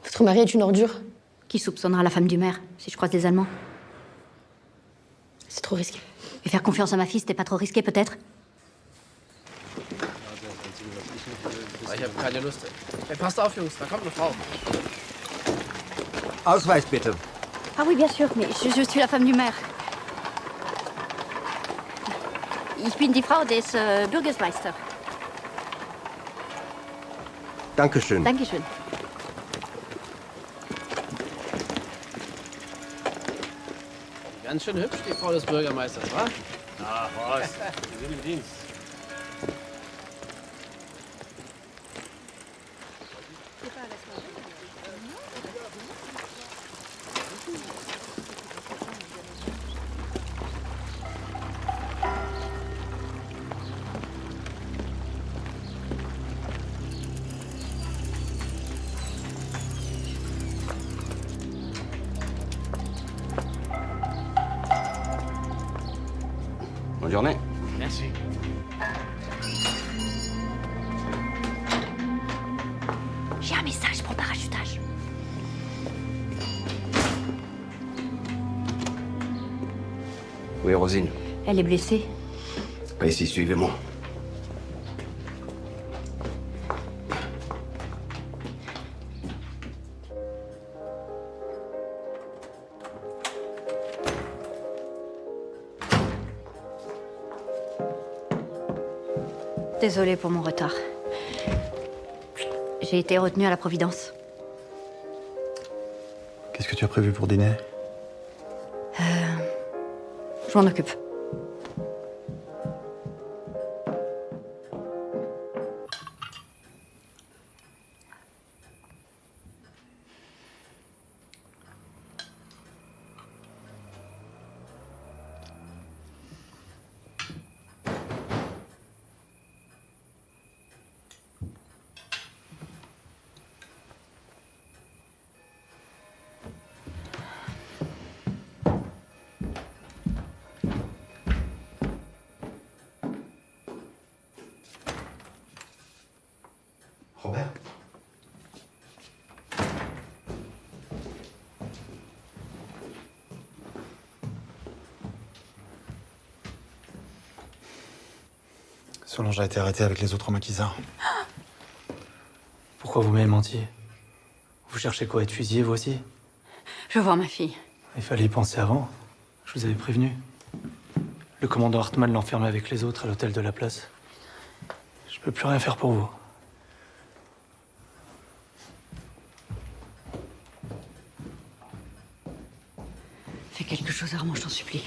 Speaker 13: Votre mari est une ordure.
Speaker 7: Qui soupçonnera la femme du maire, si je croise des Allemands?
Speaker 13: C'est trop risqué.
Speaker 7: Et faire confiance à ma fille, c'était pas trop risqué, peut-être?
Speaker 17: Ich habe keine Lust. Hey, passt auf, Jungs, da kommt eine Frau.
Speaker 20: Ausweis bitte.
Speaker 7: Ah oui, bien sûr, mais je suis la femme du maire. Ich bin die Frau des Bürgermeister.
Speaker 20: Dankeschön.
Speaker 7: Dankeschön.
Speaker 17: Ganz schön hübsch, die Frau des Bürgermeisters, wa?
Speaker 3: Ach was, wir sind im Dienst.
Speaker 20: Bonne journée.
Speaker 3: Merci.
Speaker 7: J'ai un message pour le parachutage.
Speaker 20: Oui, Rosine.
Speaker 7: Elle est blessée.
Speaker 20: Pas ici, suivez-moi.
Speaker 7: Désolée pour mon retard. J'ai été retenue à la Providence.
Speaker 4: Qu'est-ce que tu as prévu pour dîner?
Speaker 7: Je m'en occupe.
Speaker 4: Robert? Solange a été arrêtée avec les autres maquisards.
Speaker 11: Pourquoi vous m'avez menti? Vous cherchez quoi, être fusillé, vous aussi?
Speaker 7: Je veux voir ma fille.
Speaker 11: Il fallait y penser avant. Je vous avais prévenu. Le commandant Hartmann l'enferme avec les autres à l'hôtel de la place. Je peux plus rien faire pour vous.
Speaker 7: Fais quelque chose, Armand, je t'en supplie.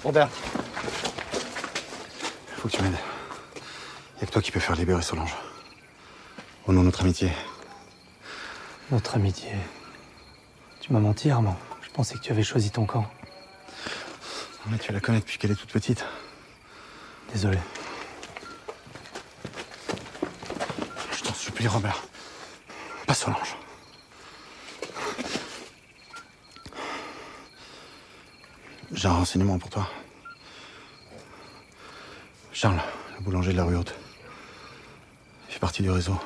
Speaker 4: Robert. Faut que tu m'aides. Y'a que toi qui peux faire libérer Solange. Au nom de notre amitié.
Speaker 11: Notre amitié. Tu m'as menti, Armand. Je pensais que tu avais choisi ton camp.
Speaker 4: Mais tu la connais depuis qu'elle est toute petite.
Speaker 11: Désolé.
Speaker 4: Je t'en supplie, Robert. Pas Solange. J'ai un renseignement pour toi. Charles, le boulanger de la rue Haute. Il fait partie du réseau.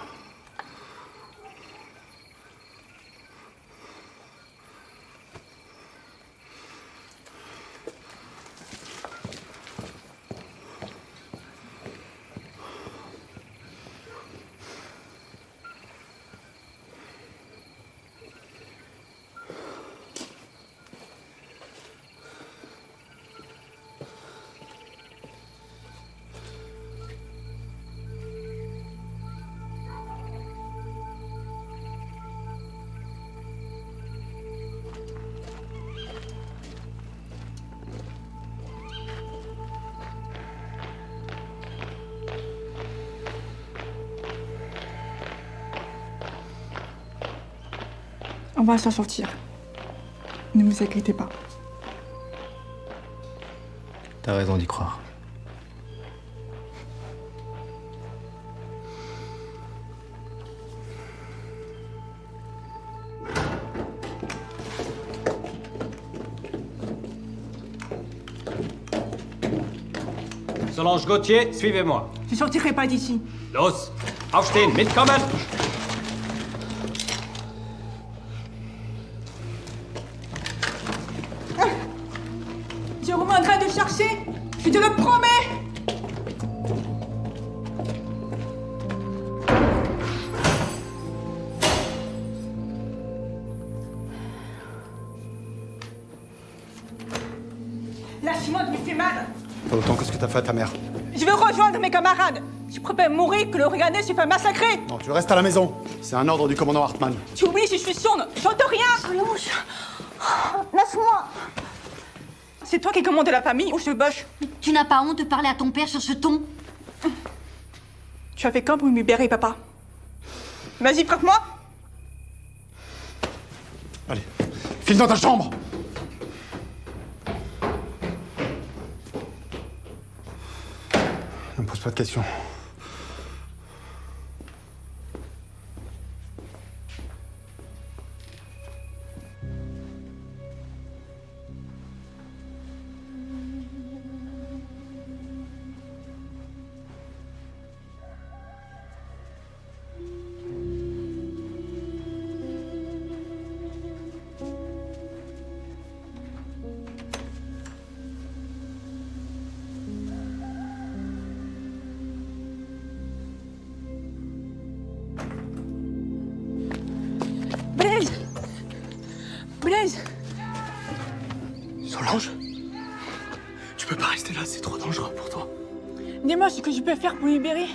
Speaker 6: va s'en sortir. Ne vous inquiétez pas.
Speaker 11: T'as raison d'y croire.
Speaker 3: Solange Gauthier, suivez-moi.
Speaker 6: Je ne sortirai pas d'ici.
Speaker 3: Los, aufstehen, mitkommen.
Speaker 6: Je reviendrai te chercher. Je te le promets. La Simone me fait mal.
Speaker 4: Pas autant que ce que t'as fait à ta mère.
Speaker 6: Je veux rejoindre mes camarades. Je préfère mourir que le regarder se faire massacrer.
Speaker 4: Non, tu restes à la maison. C'est un ordre du commandant Hartmann.
Speaker 6: Tu oublies, je suis sourde. J'entends rien. Solange. Laisse-moi. C'est toi qui commandes la famille ou je boche?
Speaker 7: Tu n'as pas honte de parler à ton père sur ce ton?
Speaker 6: Tu as fait quand pour me libérer, papa? Vas-y, frappe-moi.
Speaker 4: Allez, file dans ta chambre. Ne me pose pas de questions.
Speaker 6: Blaise. Blaise.
Speaker 17: Solange, tu peux pas rester là, c'est trop dangereux pour toi.
Speaker 6: Dis-moi ce que je peux faire pour libérer.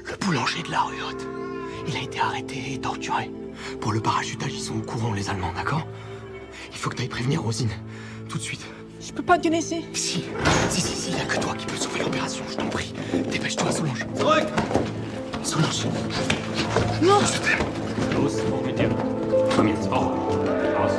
Speaker 17: Le boulanger de la rue Haute, il a été arrêté et torturé. Pour le parachutage, ils sont au courant, les Allemands, d'accord? Il faut que t'ailles prévenir Rosine, tout de suite.
Speaker 6: Je peux pas te laisser.
Speaker 17: Si, y a que toi qui peux sauver l'opération, je t'en prie. Dépêche-toi, Solange.
Speaker 3: Zurück.
Speaker 17: Solange.
Speaker 6: Non.
Speaker 17: Je t'aime.
Speaker 3: Los, hoch mit dir. Komm jetzt, hoch. Raus.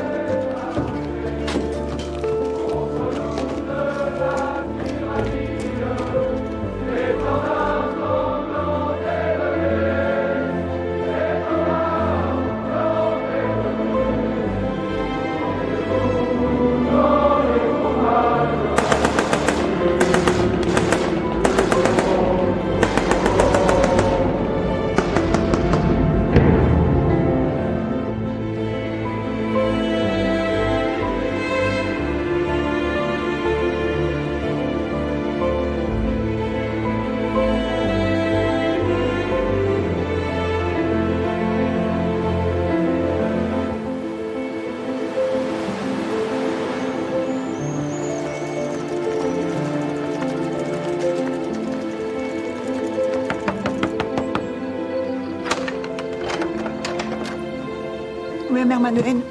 Speaker 6: Où est mère Madeleine?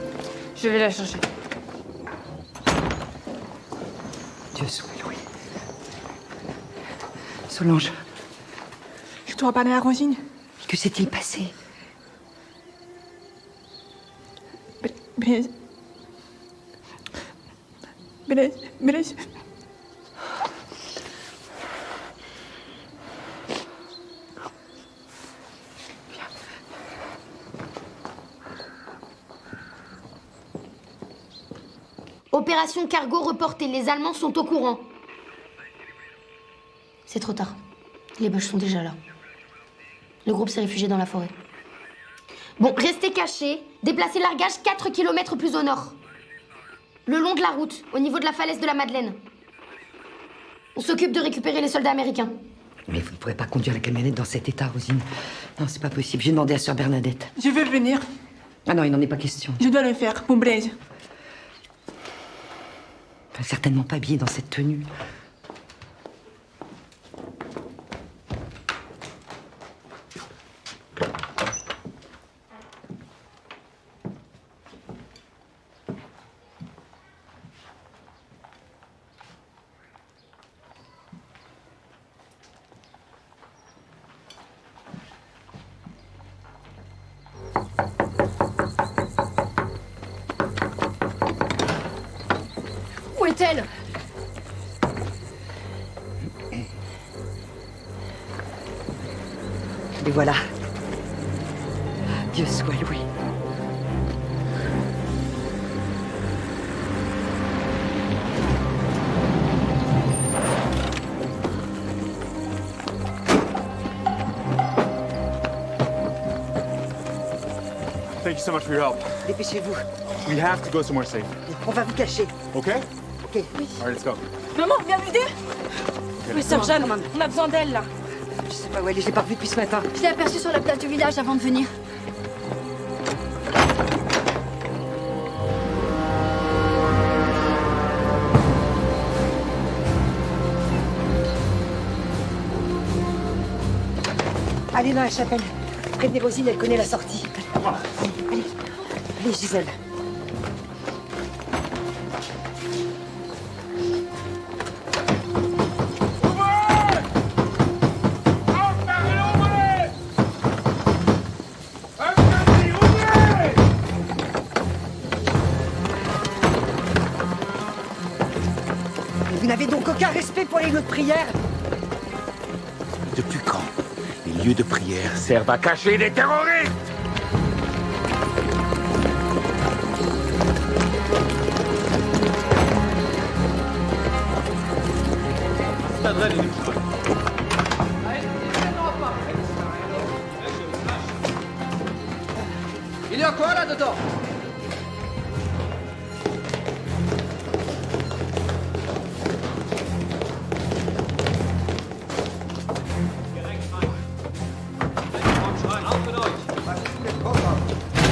Speaker 2: Je vais la chercher.
Speaker 9: Dieu soit loué. Solange,
Speaker 6: Je dois parler à Rosine.
Speaker 9: que s'est-il passé?
Speaker 6: Blaise. Blaise. Blaise.
Speaker 13: Opération cargo reportée, les Allemands sont au courant. C'est trop tard. Les Boches sont déjà là. Le groupe s'est réfugié dans la forêt. Bon, restez cachés, déplacez le largage 4 km plus au nord. Le long de la route, au niveau de la falaise de la Madeleine. On s'occupe de récupérer les soldats américains.
Speaker 9: Mais vous ne pourrez pas conduire la camionnette dans cet état, Rosine. Non, c'est pas possible. J'ai demandé à sœur Bernadette.
Speaker 6: Je veux venir.
Speaker 9: Ah non, il n'en est pas question.
Speaker 6: Je dois le faire pour Blaise.
Speaker 9: Enfin, certainement pas habillée dans cette tenue.
Speaker 13: l'hôtel.
Speaker 9: Les voilà. Dieu soit loué.
Speaker 16: Thank you so much for your help.
Speaker 9: Dépêchez-vous.
Speaker 16: We have to go somewhere safe.
Speaker 9: On va vous cacher.
Speaker 16: Okay?
Speaker 9: Ok.
Speaker 16: All right, let's go.
Speaker 18: Maman, viens m'aider. Oui, sœur Jeanne, on a besoin d'elle, là.
Speaker 9: Je sais pas où elle est, je l'ai pas revue depuis ce matin.
Speaker 13: Je l'ai aperçue sur la place du village avant de venir.
Speaker 9: Allez dans la chapelle. Prévenez Rosine, elle connaît la sortie. Allez, allez Gisèle. Vous n'avez donc aucun respect pour les lieux de prière?
Speaker 12: Depuis quand les lieux de prière servent à cacher les terroristes?
Speaker 3: Il y a quoi là-dedans?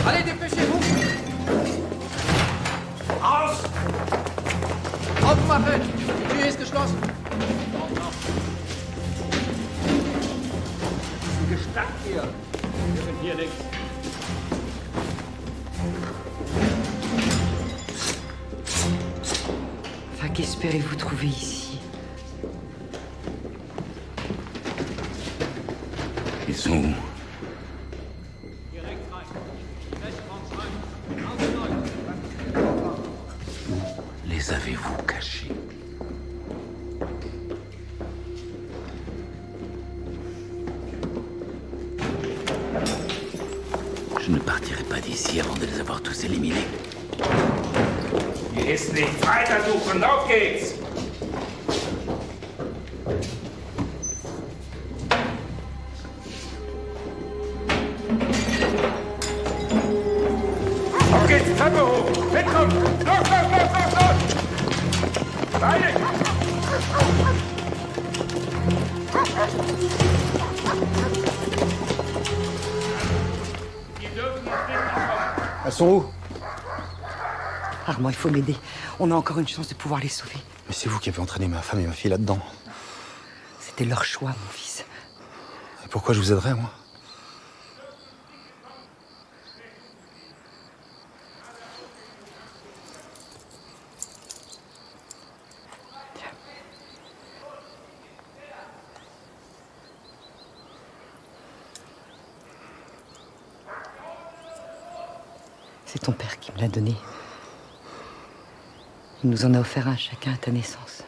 Speaker 3: Allez, dépêchez-vous! Aus! Aufmachen! Die Tür ist geschlossen. Gestank hier. Wir sind hier links.
Speaker 9: Enfin, qu'espérez-vous trouver ici?
Speaker 12: Ils sont où? Les avez-vous cachés? Je ne partirai pas d'ici avant de les avoir tous éliminés.
Speaker 16: Hier ist nichts. Weiter suchen. Auf geht's. Auf geht's, die Treppe hoch. Mitkommen. Los, los, los, los, los. Beide.
Speaker 4: Elles sont où?
Speaker 9: Armand, il faut m'aider. On a encore une chance de pouvoir les sauver.
Speaker 4: Mais c'est vous qui avez entraîné ma femme et ma fille là-dedans.
Speaker 9: C'était leur choix, mon fils.
Speaker 4: Et pourquoi je vous aiderais, moi?
Speaker 9: C'est ton père qui me l'a donné. Il nous en a offert un chacun à ta naissance.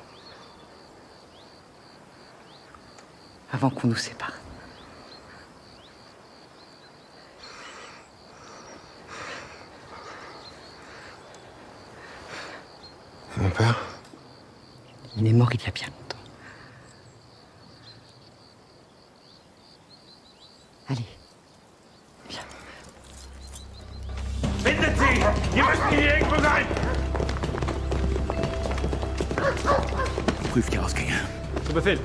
Speaker 9: Avant qu'on nous sépare.
Speaker 4: Et mon père?
Speaker 9: Il est mort il y a bien longtemps. Allez.
Speaker 16: Bindet sie! Wir müssen hier irgendwo sein!
Speaker 12: Prüft die Ausgänge.
Speaker 16: Zu Befehl.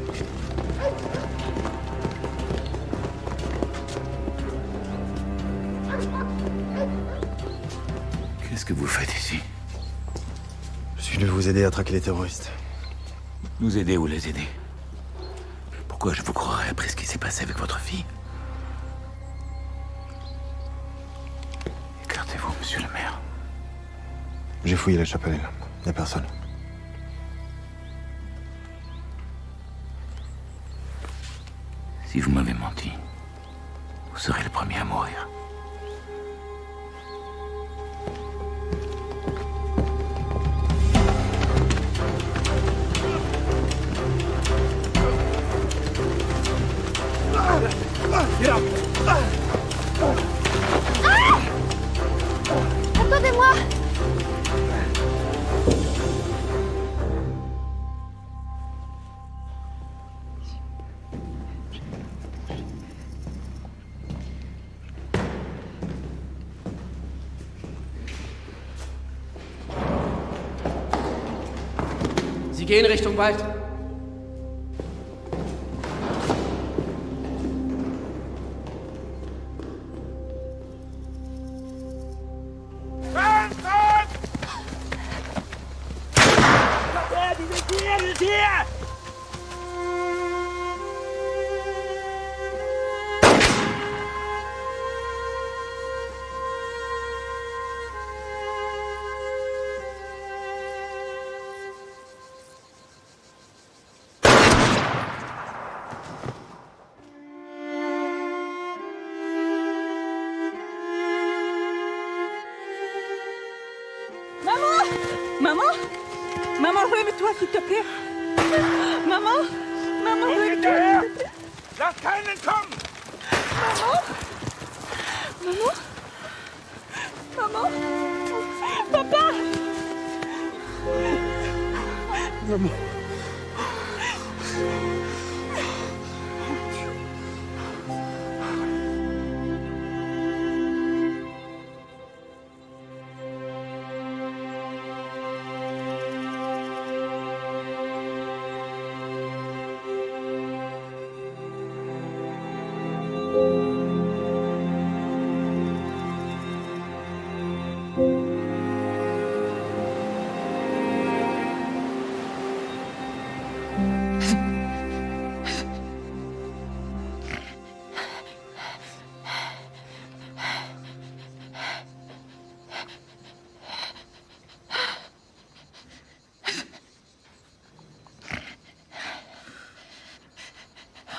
Speaker 12: Qu'est-ce que vous faites ici?
Speaker 4: Je suis venu vous aider à traquer les terroristes.
Speaker 12: Nous aider ou les aider? Pourquoi je vous croirais après ce qui s'est passé avec votre fille? Écartez-vous, monsieur le maire.
Speaker 4: J'ai fouillé la chapelle. Il n'y a personne.
Speaker 12: Si vous m'avez menti, vous serez le premier à mourir.
Speaker 13: Aidez-moi!
Speaker 3: Sie gehen Richtung Wald.
Speaker 6: Maman! Maman, relève-toi, s'il te plaît! Maman! Maman, relève-toi!
Speaker 16: Lass keinen kommen!
Speaker 6: Maman! Maman! Maman! Papa!
Speaker 16: Maman.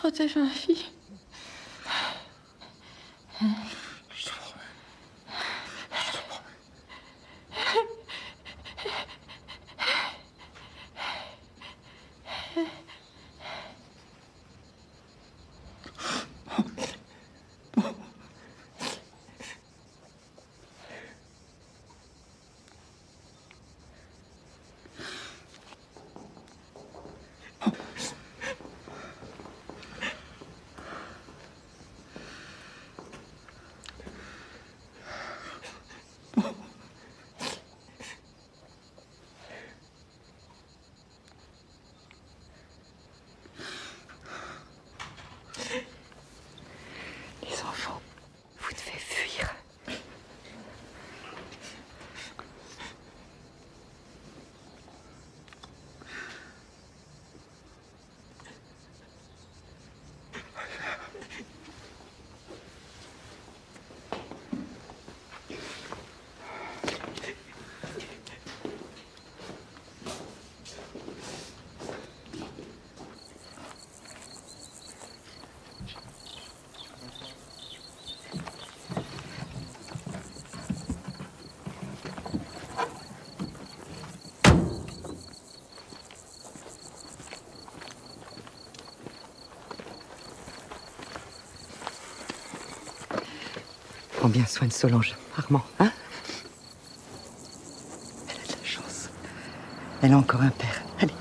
Speaker 6: Protège ma fille.
Speaker 16: Je te promets.
Speaker 9: Les enfants, vous devez fuir. Prends bien soin de Solange, Armand, hein? Elle a de la chance. Elle a encore un père. Allez.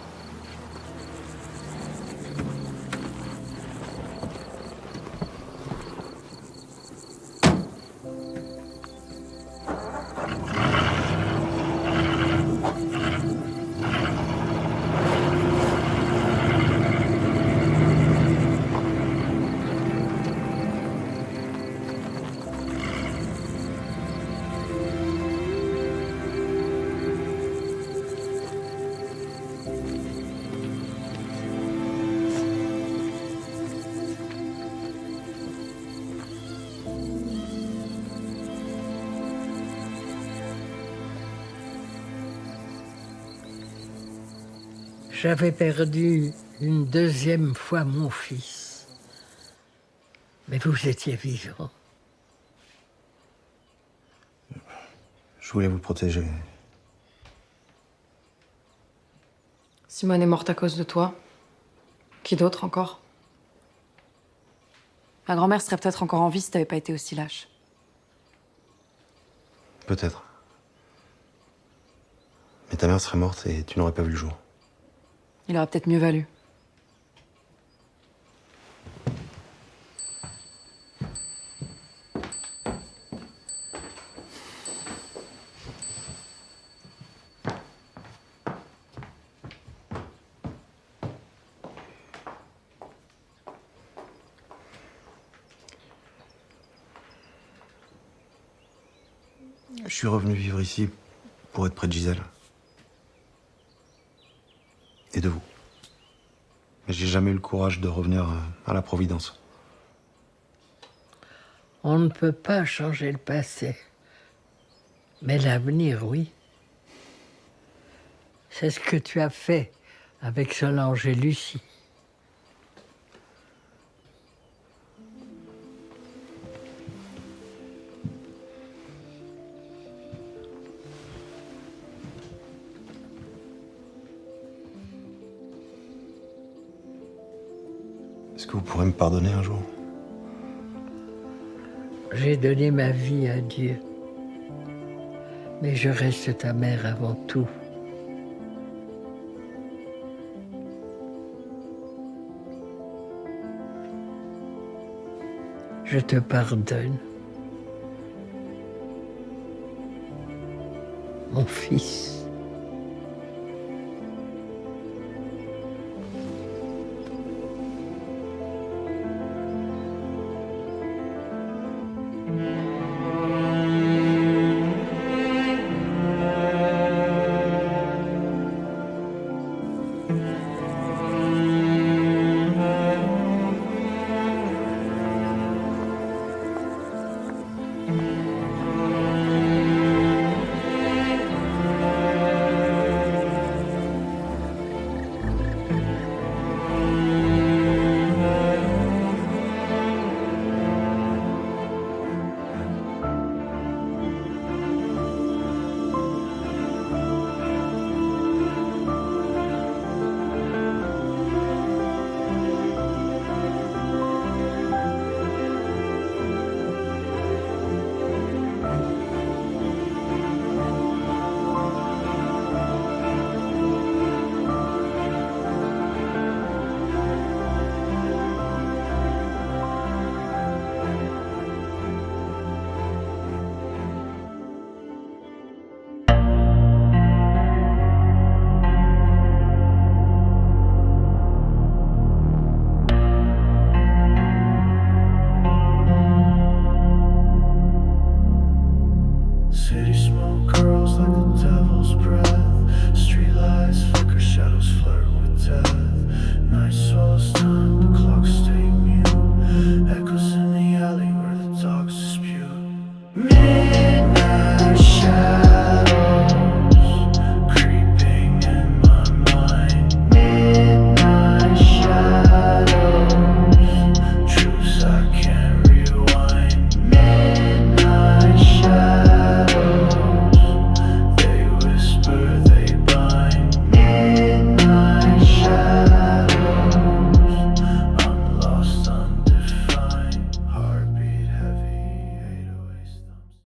Speaker 1: J'avais perdu une deuxième fois mon fils. Mais vous étiez vivant.
Speaker 4: Je voulais vous protéger.
Speaker 2: Simone est morte à cause de toi. Qui d'autre encore? Ma grand-mère serait peut-être encore en vie si t'avais pas été aussi lâche.
Speaker 4: Peut-être. Mais ta mère serait morte et tu n'aurais pas vu le jour.
Speaker 2: Il aurait peut-être mieux valu.
Speaker 4: Je suis revenu vivre ici pour être près de Gisèle. Et de vous. Mais j'ai jamais eu le courage de revenir à la Providence.
Speaker 1: On ne peut pas changer le passé. Mais l'avenir, oui. C'est ce que tu as fait avec Solange et Lucie.
Speaker 4: Est-ce que vous pourrez me pardonner un jour?
Speaker 1: J'ai donné ma vie à Dieu. Mais je reste ta mère avant tout. Je te pardonne. Mon fils.
Speaker 21: City smoke curls like the devil's breath. Street lights flicker, shadows flirt with death.